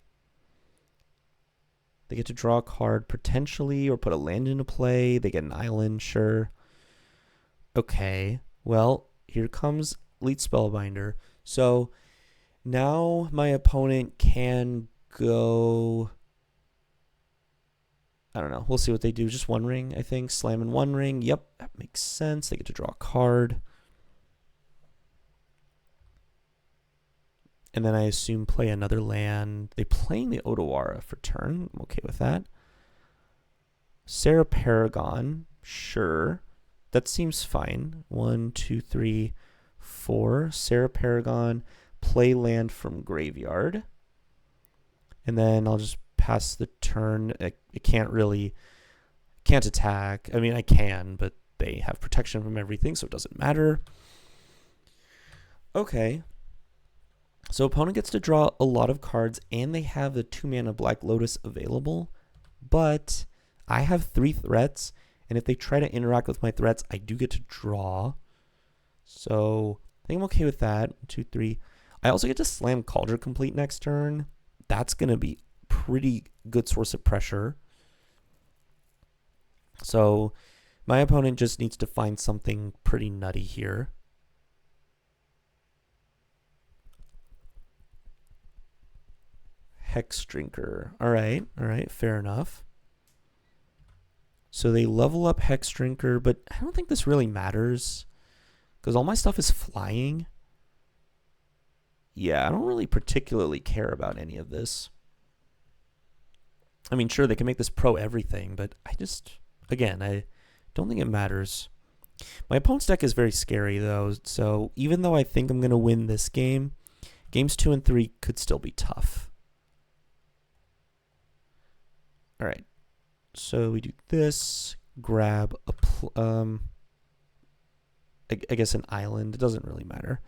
They get to draw a card potentially or put a land into play. They get an island, sure. Okay, well, here comes Elite Spellbinder. So now my opponent can go... I don't know. We'll see what they do. Just one ring, I think. Slam in one ring. Yep, that makes sense. They get to draw a card. And then I assume play another land. They playing the Odawara for turn. I'm okay with that. Sarah Paragon. Sure. That seems fine. 1, 2, 3, 4. Sarah Paragon. Play land from graveyard. And then I'll just pass the turn. I can't attack. I mean, I can, but they have protection from everything, so it doesn't matter. Okay. So opponent gets to draw a lot of cards, and they have the 2-mana Black Lotus available, but I have 3 threats, and if they try to interact with my threats, I do get to draw. So I think I'm okay with that. 2, 3. I also get to slam Cauldron Complete next turn. That's going to be pretty good source of pressure. So my opponent just needs to find something pretty nutty here. Hex Drinker. All right, fair enough. So they level up Hex Drinker, but I don't think this really matters because all my stuff is flying. Yeah, I don't really particularly care about any of this. I mean, sure, they can make this pro everything, but I don't think it matters. My opponent's deck is very scary, though, so even though I think I'm going to win this game, games 2 and 3 could still be tough. All right, so we do this, grab I guess an island. It doesn't really matter.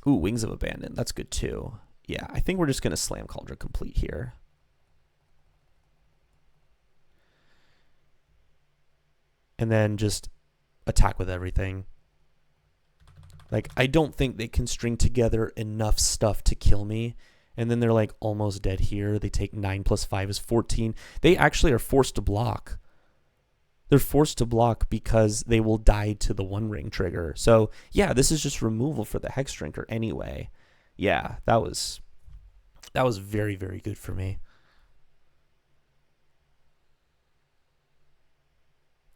Ooh, Wings of Abandon. That's good too. Yeah, I think we're just going to slam Cauldron Complete here. And then just attack with everything. Like, I don't think they can string together enough stuff to kill me. And then they're like almost dead here. They take 9 plus 5 is 14. They actually are forced to block. They're forced to block because they will die to the One Ring trigger. So yeah, this is just removal for the Hex Drinker anyway. Yeah, that was very, very good for me.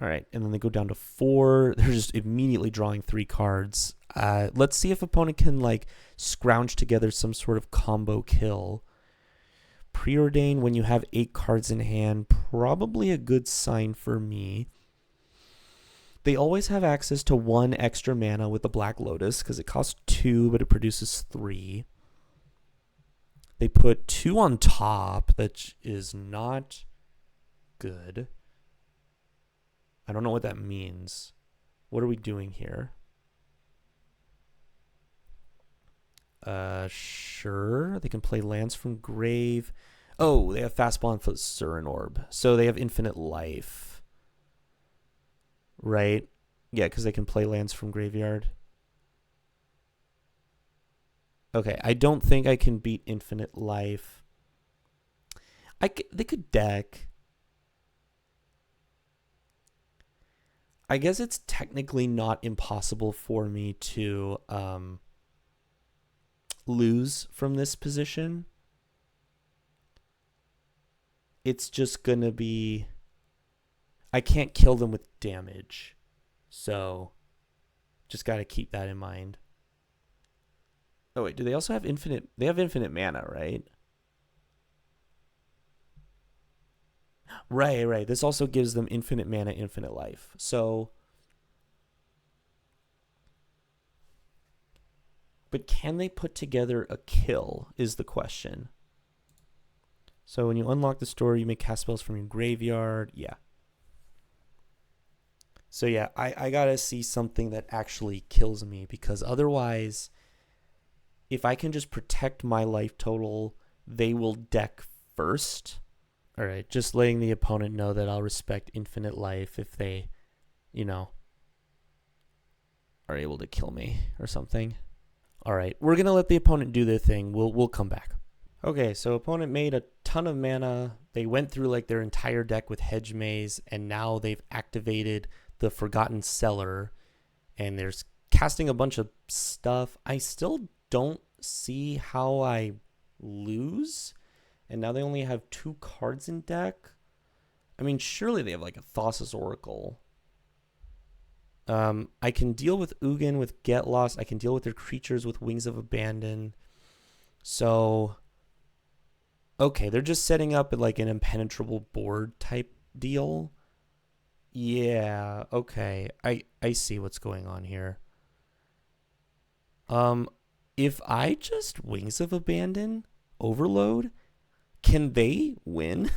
All right, and then they go down to 4. They're just immediately drawing 3 cards. Let's see if opponent can like scrounge together some sort of combo kill. Preordain when you have 8 cards in hand, probably a good sign for me. They always have access to 1 extra mana with the Black Lotus because it costs 2, but it produces 3. They put 2 on top, that is not good. I don't know what that means. What are we doing here? Sure. They can play lands from grave. Oh, they have Fastball and Surin Orb. So they have infinite life. Right? Yeah, because they can play lands from graveyard. Okay, I don't think I can beat infinite life. They could deck. I guess it's technically not impossible for me to lose from this position. It's just going to be... I can't kill them with damage. So, just got to keep that in mind. Oh wait, do they also have infinite? They have infinite mana, right? Right, right. This also gives them infinite mana, infinite life. So, but can they put together a kill is the question. So when you unlock the store, you may cast spells from your graveyard. Yeah. So yeah, I gotta see something that actually kills me, because otherwise, if I can just protect my life total, they will deck first. All right, just letting the opponent know that I'll respect infinite life if they, you know, are able to kill me or something. All right, we're gonna let the opponent do their thing. We'll come back. Okay, so opponent made a ton of mana. They went through like their entire deck with Hedge Maze, and now they've activated the Forgotten Cellar, and there's casting a bunch of stuff. I still don't see how I lose, and now they only have 2 cards in deck. I mean, surely they have like a Thassa's Oracle. I can deal with Ugin with Get Lost. I can deal with their creatures with Wings of Abandon. So, okay, they're just setting up like an impenetrable board type deal. Yeah, okay. I see what's going on here. If I just Wings of Abandon Overload, can they win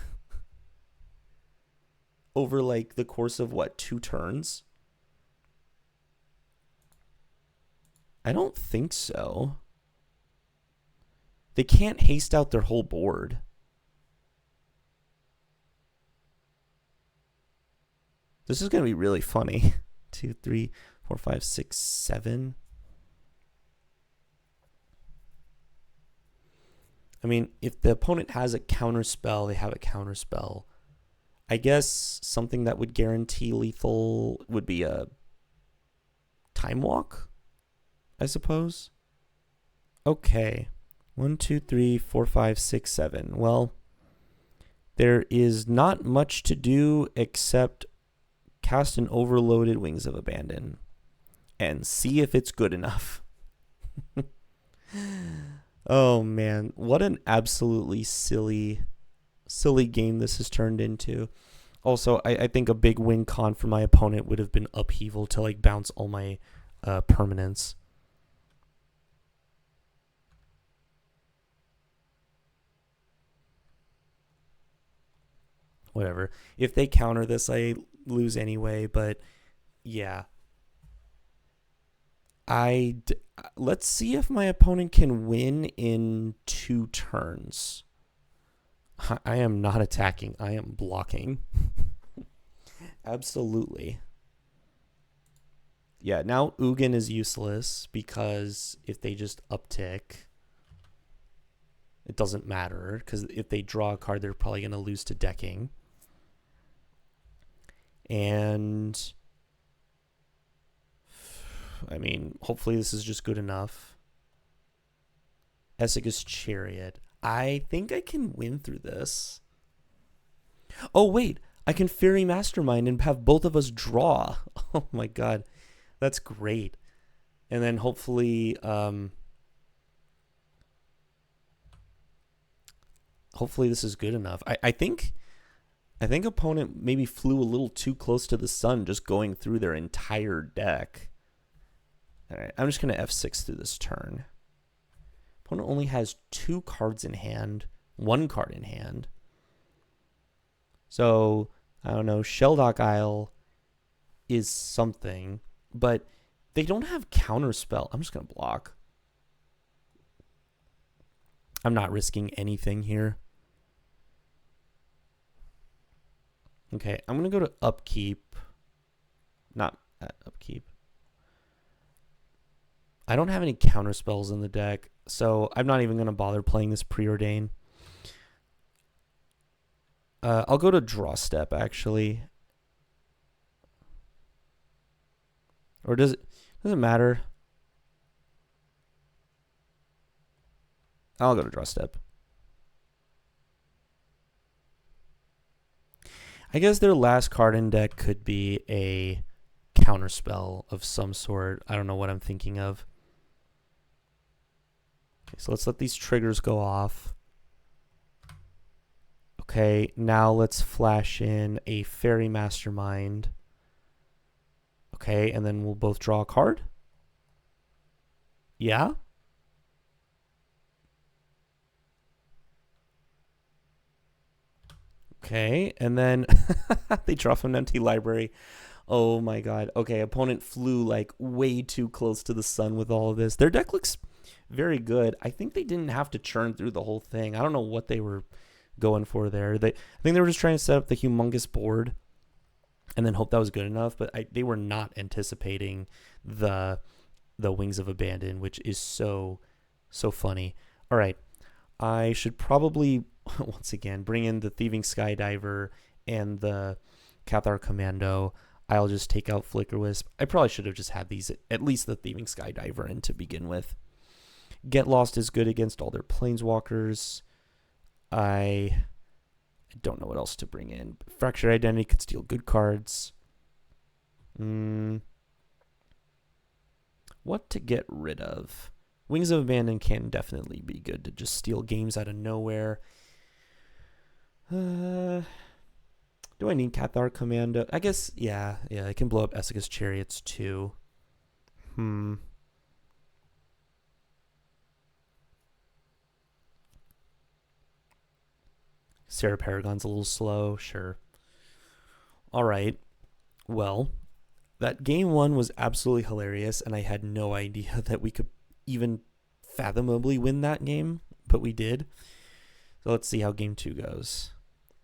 over like the course of what, 2 turns? I don't think so. They can't haste out their whole board. This is going to be really funny. 2, 3, 4, 5, 6, 7. I mean, if the opponent has a counter spell, they have a counter spell. I guess something that would guarantee lethal would be a Time Walk, I suppose. Okay. 1, 2, 3, 4, 5, 6, 7. Well, there is not much to do except cast an overloaded Wings of Abandon and see if it's good enough. Oh man, what an absolutely silly game this has turned into. Also, I think a big win con for my opponent would have been Upheaval to like bounce all my permanents. Whatever. If they counter this, I lose anyway, but yeah. Let's see if my opponent can win in 2 turns. I am not attacking. I am blocking. Absolutely. Yeah, now Ugin is useless because if they just uptick, it doesn't matter, because if they draw a card, they're probably going to lose to decking. And I mean, hopefully this is just good enough. Essaga's Chariot. I think I can win through this. Oh, wait. I can Fairy Mastermind and have both of us draw. Oh, my God. That's great. And then hopefully... hopefully this is good enough. I think opponent maybe flew a little too close to the sun just going through their entire deck. All right, I'm just going to F6 through this turn. Opponent only has 2 cards in hand, 1 card in hand. So, I don't know, Shelldock Isle is something, but they don't have Counterspell. I'm just going to block. I'm not risking anything here. Okay, I'm going to go to Upkeep. Not Upkeep. I don't have any Counterspells in the deck, so I'm not even going to bother playing this Preordain. I'll go to Draw Step, actually. Or does it matter? I'll go to Draw Step. I guess their last card in deck could be a Counterspell of some sort. I don't know what I'm thinking of. So let's let these triggers go off. Okay, now let's flash in a Fairy Mastermind. Okay, and then we'll both draw a card. Yeah? Okay, and then they draw from an empty library. Oh my god. Okay, opponent flew like way too close to the sun with all of this. Their deck looks very good. I think they didn't have to churn through the whole thing. I don't know what they were going for there. I think they were just trying to set up the humongous board and then hope that was good enough, but they were not anticipating the Wings of Abandon, which is so funny. All right. I should probably once again bring in the Thieving Skydiver and the Cathar Commando. I'll just take out Flicker Wisp. I probably should have just had these, at least the Thieving Skydiver in to begin with. Get Lost is good against all their Planeswalkers. I don't know what else to bring in. Fractured Identity could steal good cards. What to get rid of? Wings of Abandon can definitely be good to just steal games out of nowhere. Do I need Cathar Commando? I guess, yeah, I can blow up Essica's Chariots too. Sarah Paragon's a little slow, sure. All right. Well, that game one was absolutely hilarious, and I had no idea that we could even fathomably win that game, but we did. So let's see how game two goes.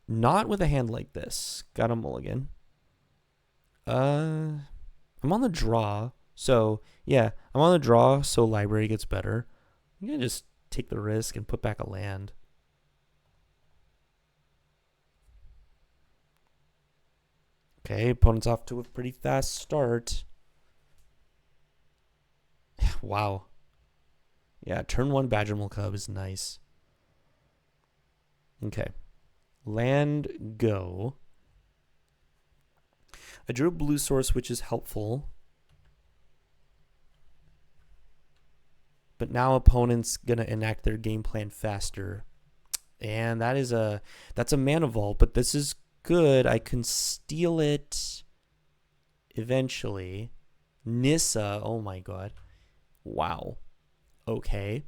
Not with a hand like this. Got a mulligan. I'm on the draw. So, yeah, I'm on the draw, so library gets better. I'm going to just take the risk and put back a land. Okay, opponent's off to a pretty fast start. Wow. Yeah, turn one Badgermole Cub is nice. Okay. Land go. I drew a blue source, which is helpful. But now opponent's gonna enact their game plan faster. And that's a Mana Vault, but this is good. I can steal it eventually. Nissa, oh my god. Wow. Okay.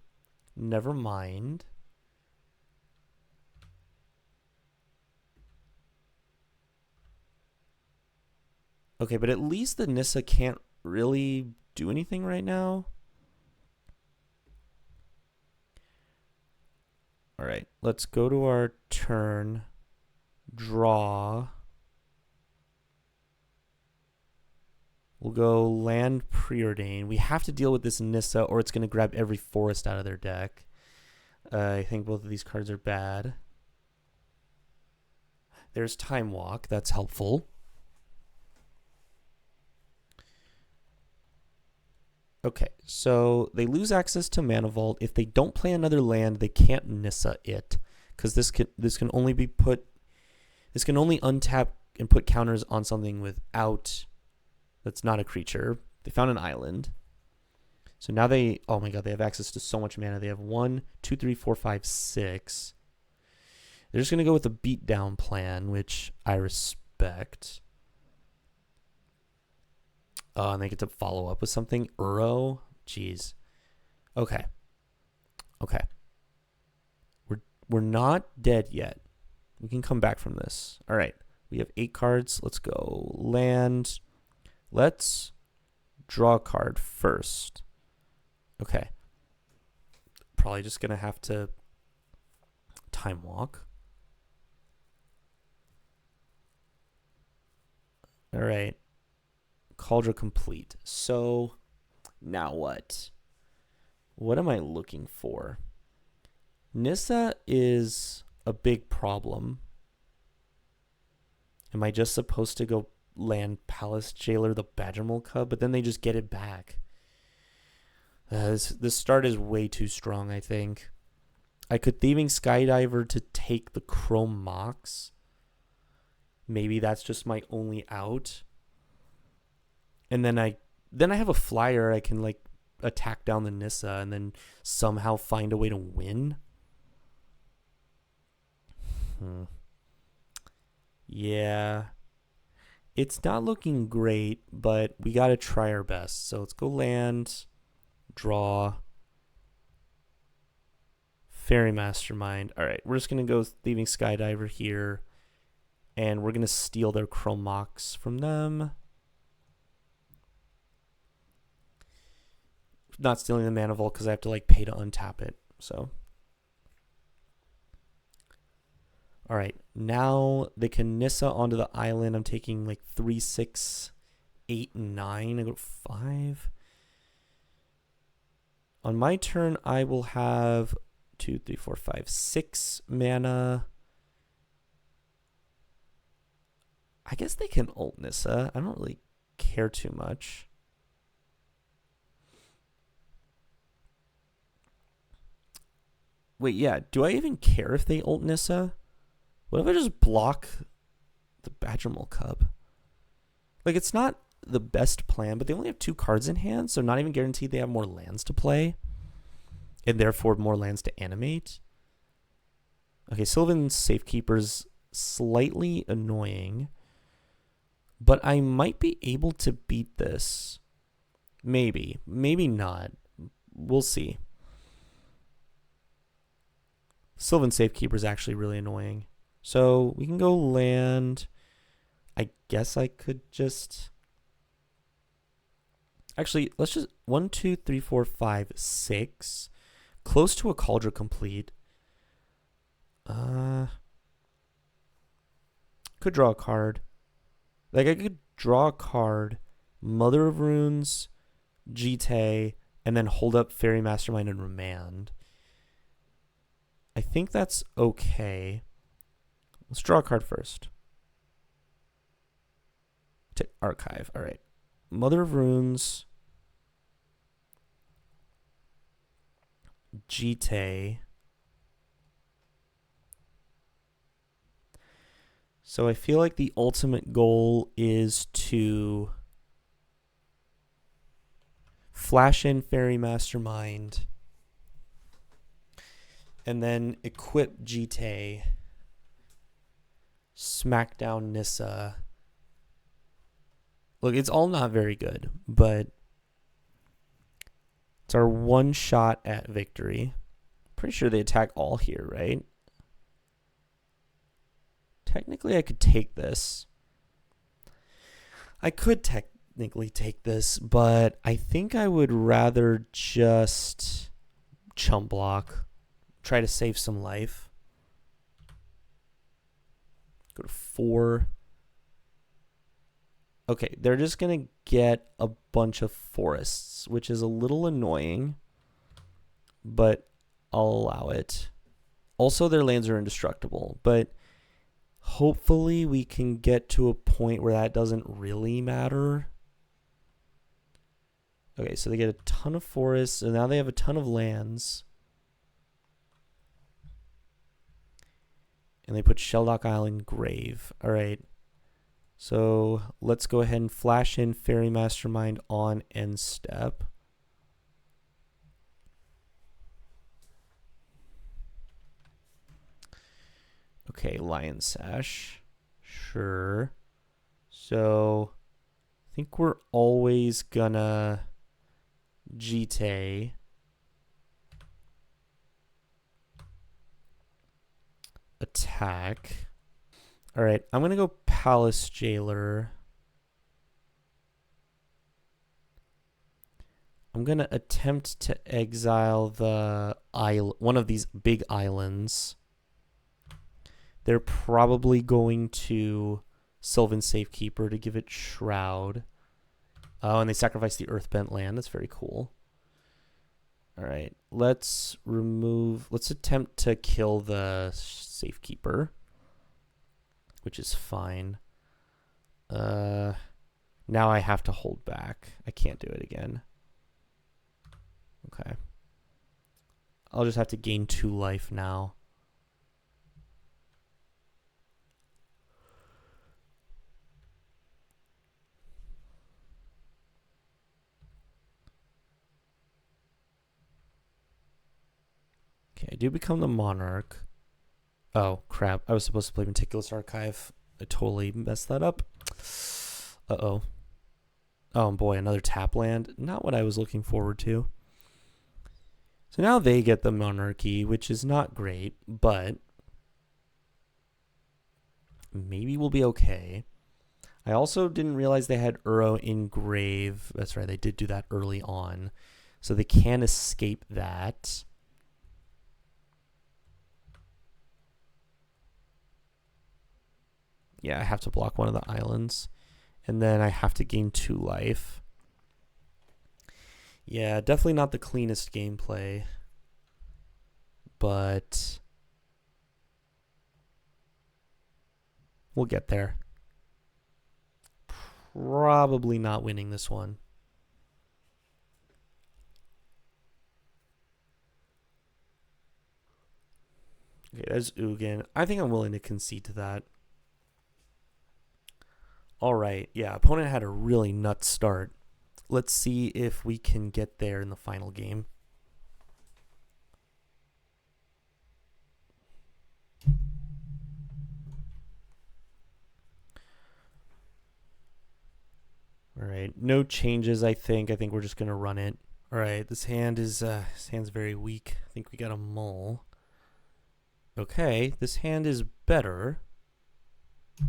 Never mind. Okay, but at least the Nissa can't really do anything right now. All right, let's go to our turn. Draw. We'll go land Preordain. We have to deal with this Nissa or it's going to grab every forest out of their deck. I think both of these cards are bad. There's Time Walk. That's helpful. Okay, so they lose access to Mana Vault. If they don't play another land, they can't Nissa it, because this can only untap and put counters on something without that's not a creature. They found an island. So now oh my god, they have access to so much mana. They have 1, 2, 3, 4, 5, 6. They're just gonna go with the Beatdown plan, which I respect. And they get to follow up with something. Uro? Jeez. Okay. We're not dead yet. We can come back from this. All right. We have 8 cards. Let's go land. Let's draw a card first. Okay. Probably just going to have to Time Walk. All right. Cauldron Compleat. So now what? What am I looking for? Nissa is a big problem. Am I just supposed to go land Palace Jailer the Badgermole Cub? But then they just get it back. This start is way too strong, I think. I could Thieving Skydiver to take the Chrome Mox. Maybe that's just my only out. And then I have a flyer. I can attack down the Nissa and then somehow find a way to win? Yeah. It's not looking great, but we got to try our best. So let's go land, draw, Fairy Mastermind. All right, we're just going to go Thieving Skydiver here, and we're going to steal their Chrome Mox from them. Not stealing the Mana Vault because I have to like pay to untap it. So, all right, now they can Nissa onto the island. I'm taking like 3, 6, 8, and 9. I go 5. On my turn, I will have 2, 3, 4, 5, 6 mana. I guess they can ult Nissa. I don't really care too much. Wait, yeah. Do I even care if they ult Nissa? What if I just block the Badgermole Cub? Like, it's not the best plan, but they only have 2 cards in hand, so not even guaranteed they have more lands to play, and therefore more lands to animate. Okay, Sylvan's Safekeeper's slightly annoying, but I might be able to beat this. Maybe. Maybe not. We'll see. Sylvan Safekeeper is actually really annoying. So we can go land. I guess I could just... Actually, let's just... 1, 2, 3, 4, 5, 6. Close to a Cauldron Complete. Could draw a card. Like, I could draw a card, Mother of Runes, Jite, and then hold up Fairy Mastermind and Remand. I think that's okay. Let's draw a card first. To archive. All right. Mother of Runes, Jite. So I feel like the ultimate goal is to flash in Fairy Mastermind and then equip Jite, smack down Nissa. Look, it's all not very good, but it's our one shot at victory. Pretty sure they attack all here, right? Technically, I could take this. I could technically take this, but I think I would rather just chump block. Try to save some life. Go to 4. Okay, they're just going to get a bunch of forests, which is a little annoying, but I'll allow it. Also, their lands are indestructible, but hopefully we can get to a point where that doesn't really matter. Okay, so they get a ton of forests, and now they have a ton of lands. And they put Sheldock Island Grave. All right. So let's go ahead and flash in Fairy Mastermind on end step. Okay, Lion Sash. Sure. So I think we're always gonna Jite. Attack. All right, I'm going to go Palace Jailer. I'm going to attempt to exile the one of these big islands. They're probably going to Sylvan Safekeeper to give it Shroud. Oh, and they sacrifice the Earthbent land. That's very cool. All right, let's attempt to kill the Safekeeper, which is fine. Now I have to hold back. I can't do it again. Okay. I'll just have to gain 2 life now. Okay, I do become the Monarch. Oh, crap. I was supposed to play Meticulous Archive. I totally messed that up. Uh-oh. Oh, boy, another tap land. Not what I was looking forward to. So now they get the Monarchy, which is not great, but maybe we'll be okay. I also didn't realize they had Uro in grave. That's right, they did do that early on. So they can escape that. Yeah, I have to block one of the islands. And then I have to gain 2 life. Yeah, definitely not the cleanest gameplay. But we'll get there. Probably not winning this one. Okay, that's Ugin. I think I'm willing to concede to that. All right, yeah, opponent had a really nuts start. Let's see if we can get there in the final game. All right, no changes, I think. I think we're just going to run it. All right, this hand's very weak. I think we got a mull. Okay, this hand is better.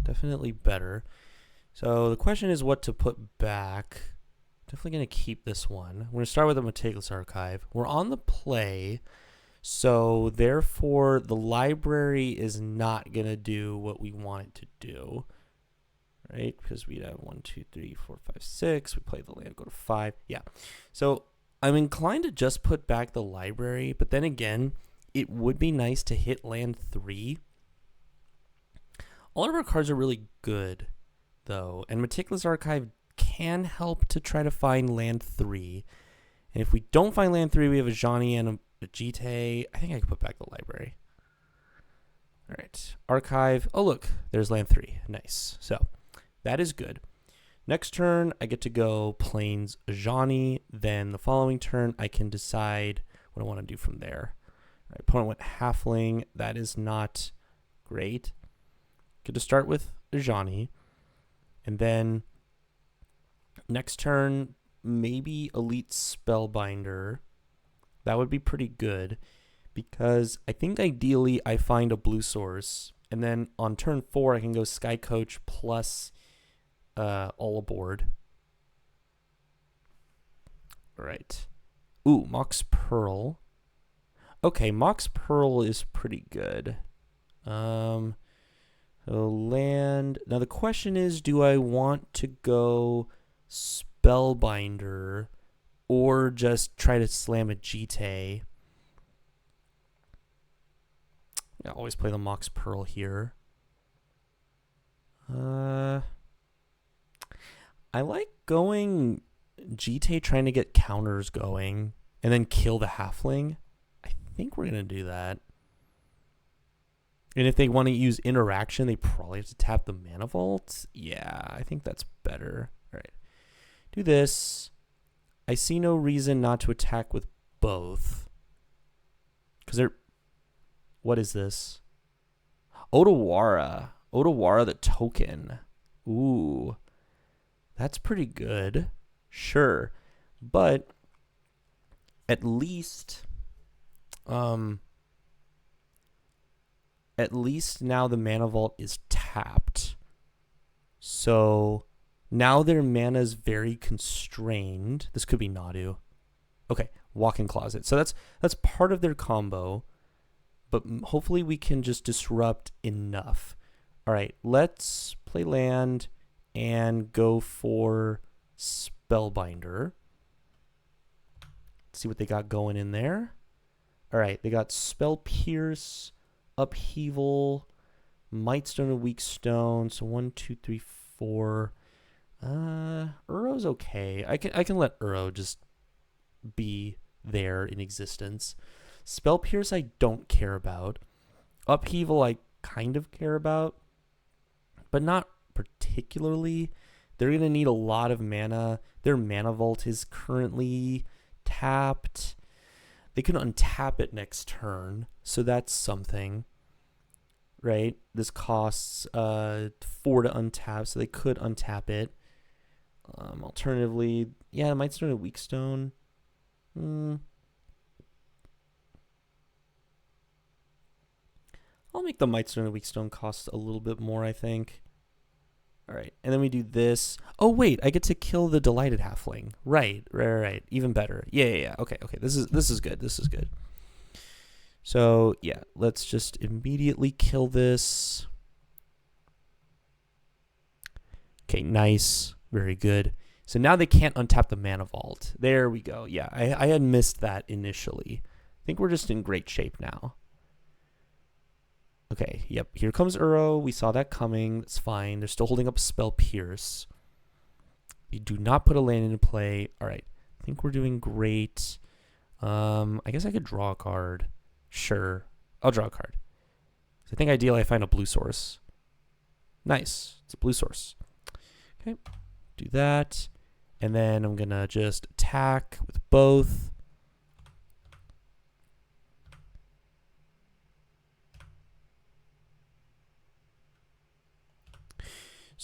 Definitely better. So the question is what to put back. Definitely going to keep this one. We're going to start with a Meticulous Archive. We're on the play, so therefore the library is not going to do what we want it to do. Right? Because we'd have 1, 2, 3, 4, 5, 6. We play the land, go to 5. Yeah. So I'm inclined to just put back the library, but then again, it would be nice to hit land 3. All of our cards are really good, though, and Meticulous Archive can help to try to find land 3. And if we don't find land 3, we have a Johnny and a Jite. I think I can put back the library. All right. Archive. Oh, look. There's land 3. Nice. So that is good. Next turn, I get to go Plains Johnny. Then the following turn, I can decide what I want to do from there. All right, opponent went Halfling. That is not great. Good to start with Johnny. And then next turn, maybe Elite Spellbinder. That would be pretty good because I think ideally I find a blue source. And then on turn 4, I can go Sky Coach plus all aboard. All right. Ooh, Mox Pearl. Okay, Mox Pearl is pretty good. So land. Now the question is, do I want to go Spellbinder or just try to slam a Jite? I always play the Mox Pearl here. I like going Jite, trying to get counters going and then kill the Halfling. I think we're going to do that. And if they want to use interaction, they probably have to tap the Mana Vault. Yeah, I think that's better. All right. Do this. I see no reason not to attack with both. Because they're... What is this? Otawara. Otawara the token. Ooh. That's pretty good. Sure. But at least... At least now the Mana Vault is tapped. So now their mana is very constrained. This could be Nadu. Okay, Walk-in Closet. So that's part of their combo. But hopefully we can just disrupt enough. All right, let's play land and go for Spellbinder. Let's see what they got going in there. All right, they got Spell Pierce, Upheaval, Might Stone, and Weak Stone. So 1, 2, 3, 4. Uro's okay. I can let Uro just be there in existence. Spell Pierce I don't care about. Upheaval I kind of care about, but not particularly. They're going to need a lot of mana. Their Mana Vault is currently tapped. They can untap it next turn, so that's something, right? This costs 4 to untap, so they could untap it. Alternatively, yeah, it might start a weak stone. I'll make the Might Stone and Weak Stone cost a little bit more, I think. All right, and then we do this. Oh wait, I get to kill the Delighted Halfling. Right. Even better. Yeah. Okay. This is good. This is good. So yeah, let's just immediately kill this. Okay, nice. Very good. So now they can't untap the Mana Vault. There we go. Yeah, I had missed that initially. I think we're just in great shape now. Okay, yep, here comes Uro. We saw that coming. It's fine. They're still holding up Spell Pierce. We do not put a land into play. All right, I think we're doing great. I guess I could draw a card. Sure, I'll draw a card. I think ideally I find a blue source. Nice, it's a blue source. Okay, do that. And then I'm gonna just attack with both.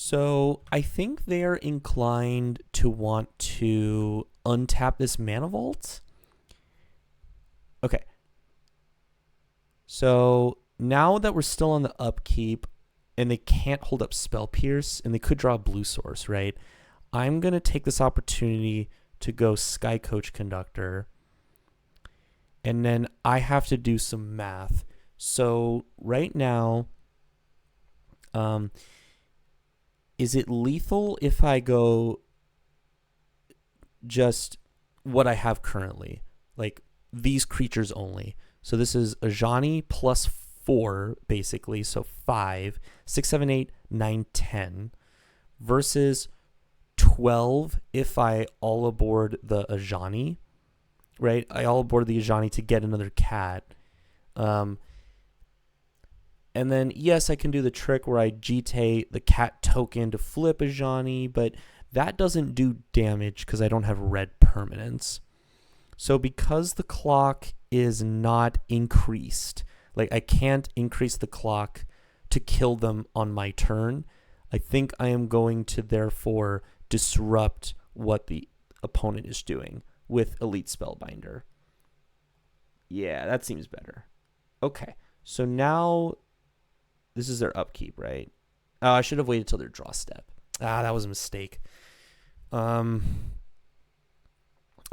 So I think they're inclined to want to untap this Mana Vault. Okay. So now that we're still on the upkeep and they can't hold up Spell Pierce and they could draw a blue source, right? I'm going to take this opportunity to go Sky Coach Conductor. And then I have to do some math. So right now, is it lethal if I go just what I have currently? Like these creatures only. So this is Ajani plus 4, basically. So 5, 6, 7, 8, 9, 10. Versus 12 if I all aboard the Ajani. Right? I all aboard the Ajani to get another cat. And then, yes, I can do the trick where I GT the cat token to flip Ajani, but that doesn't do damage because I don't have red permanents. So because the clock is not increased, like I can't increase the clock to kill them on my turn, I think I am going to therefore disrupt what the opponent is doing with Elite Spellbinder. Yeah, that seems better. Okay, so now this is their upkeep, right? Oh, I should have waited till their draw step. That was a mistake. I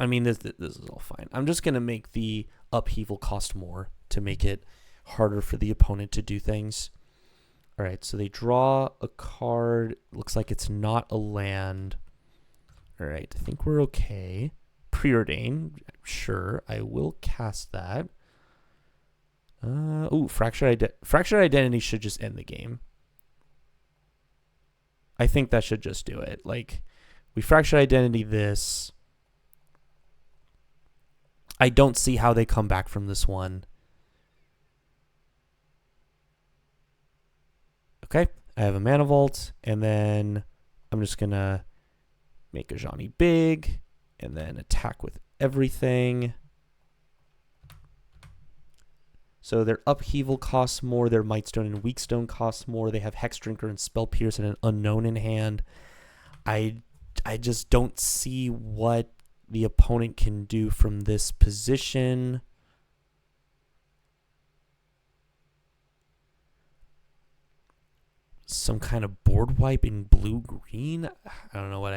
mean, this is all fine. I'm just going to make the upheaval cost more to make it harder for the opponent to do things. All right, so they draw a card. Looks like it's not a land. All right, I think we're okay. Preordain. Sure, I will cast that. Fractured Identity should just end the game. I think that should just do it. Like, we Fractured Identity this. I don't see how they come back from this one. Okay, I have a Mana Vault, and then I'm just going to make Ajani big, and then attack with everything. So their Upheaval costs more, their Mightstone and Weakstone costs more, they have Hex Drinker and Spell Pierce and an Unknown in hand. I just don't see what the opponent can do from this position. Some kind of board wipe in blue-green? I don't know what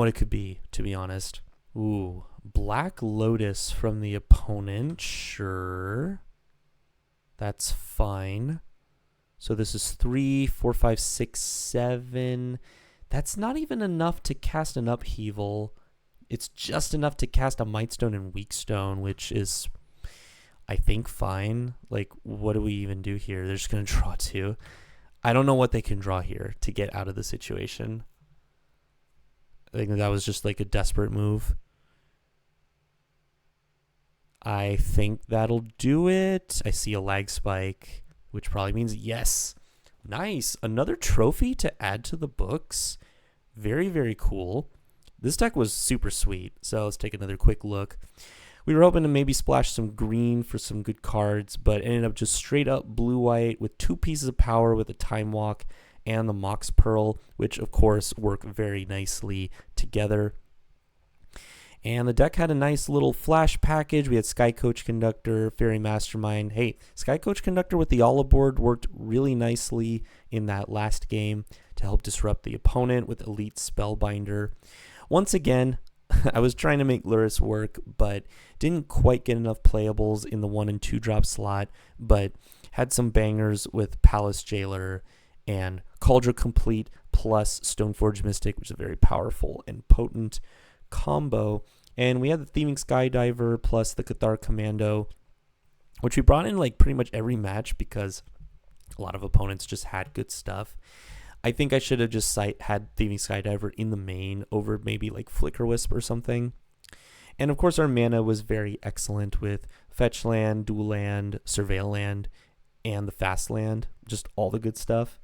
it could be, to be honest. Ooh, Black Lotus from the opponent, sure. That's fine. So this is 3, 4, 5, 6, 7. That's not even enough to cast an Upheaval. It's just enough to cast a Mightstone and Weakstone, which is, I think, fine. Like, what do we even do here? They're just going to draw 2. I don't know what they can draw here to get out of the situation. I think that was just like a desperate move. I think that'll do it. I see a lag spike, which probably means yes. Nice. Another trophy to add to the books. Very, very cool. This deck was super sweet. So let's take another quick look. We were hoping to maybe splash some green for some good cards, but ended up just straight up blue-white with 2 pieces of power with a Time Walk and the Mox Pearl, which of course work very nicely together. And the deck had a nice little flash package. We had Sky Coach Conductor, Fairy Mastermind. Hey, Sky Coach Conductor with the All Aboard worked really nicely in that last game to help disrupt the opponent with Elite Spellbinder. Once again, I was trying to make Luris work, but didn't quite get enough playables in the 1 and 2 drop slot, but had some bangers with Palace Jailer and Cauldron Compleat plus Stoneforge Mystic, which is a very powerful and potent combo. And we had the Thieving Skydiver plus the Cathar Commando, which we brought in like pretty much every match because a lot of opponents just had good stuff. I think I should have just had Thieving Skydiver in the main over maybe like Flicker Wisp or something. And of course our mana was very excellent with Fetch Land, Dual Land, Surveil Land, and the Fast Land, just all the good stuff.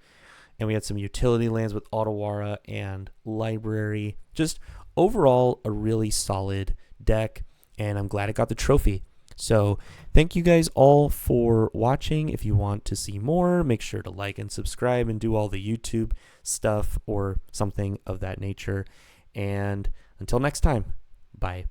And we had some utility lands with Otawara and Library. Just overall a really solid deck, and I'm glad it got the trophy. So thank you guys all for watching. If you want to see more, make sure to like and subscribe and do all the YouTube stuff or something of that nature. And until next time, bye.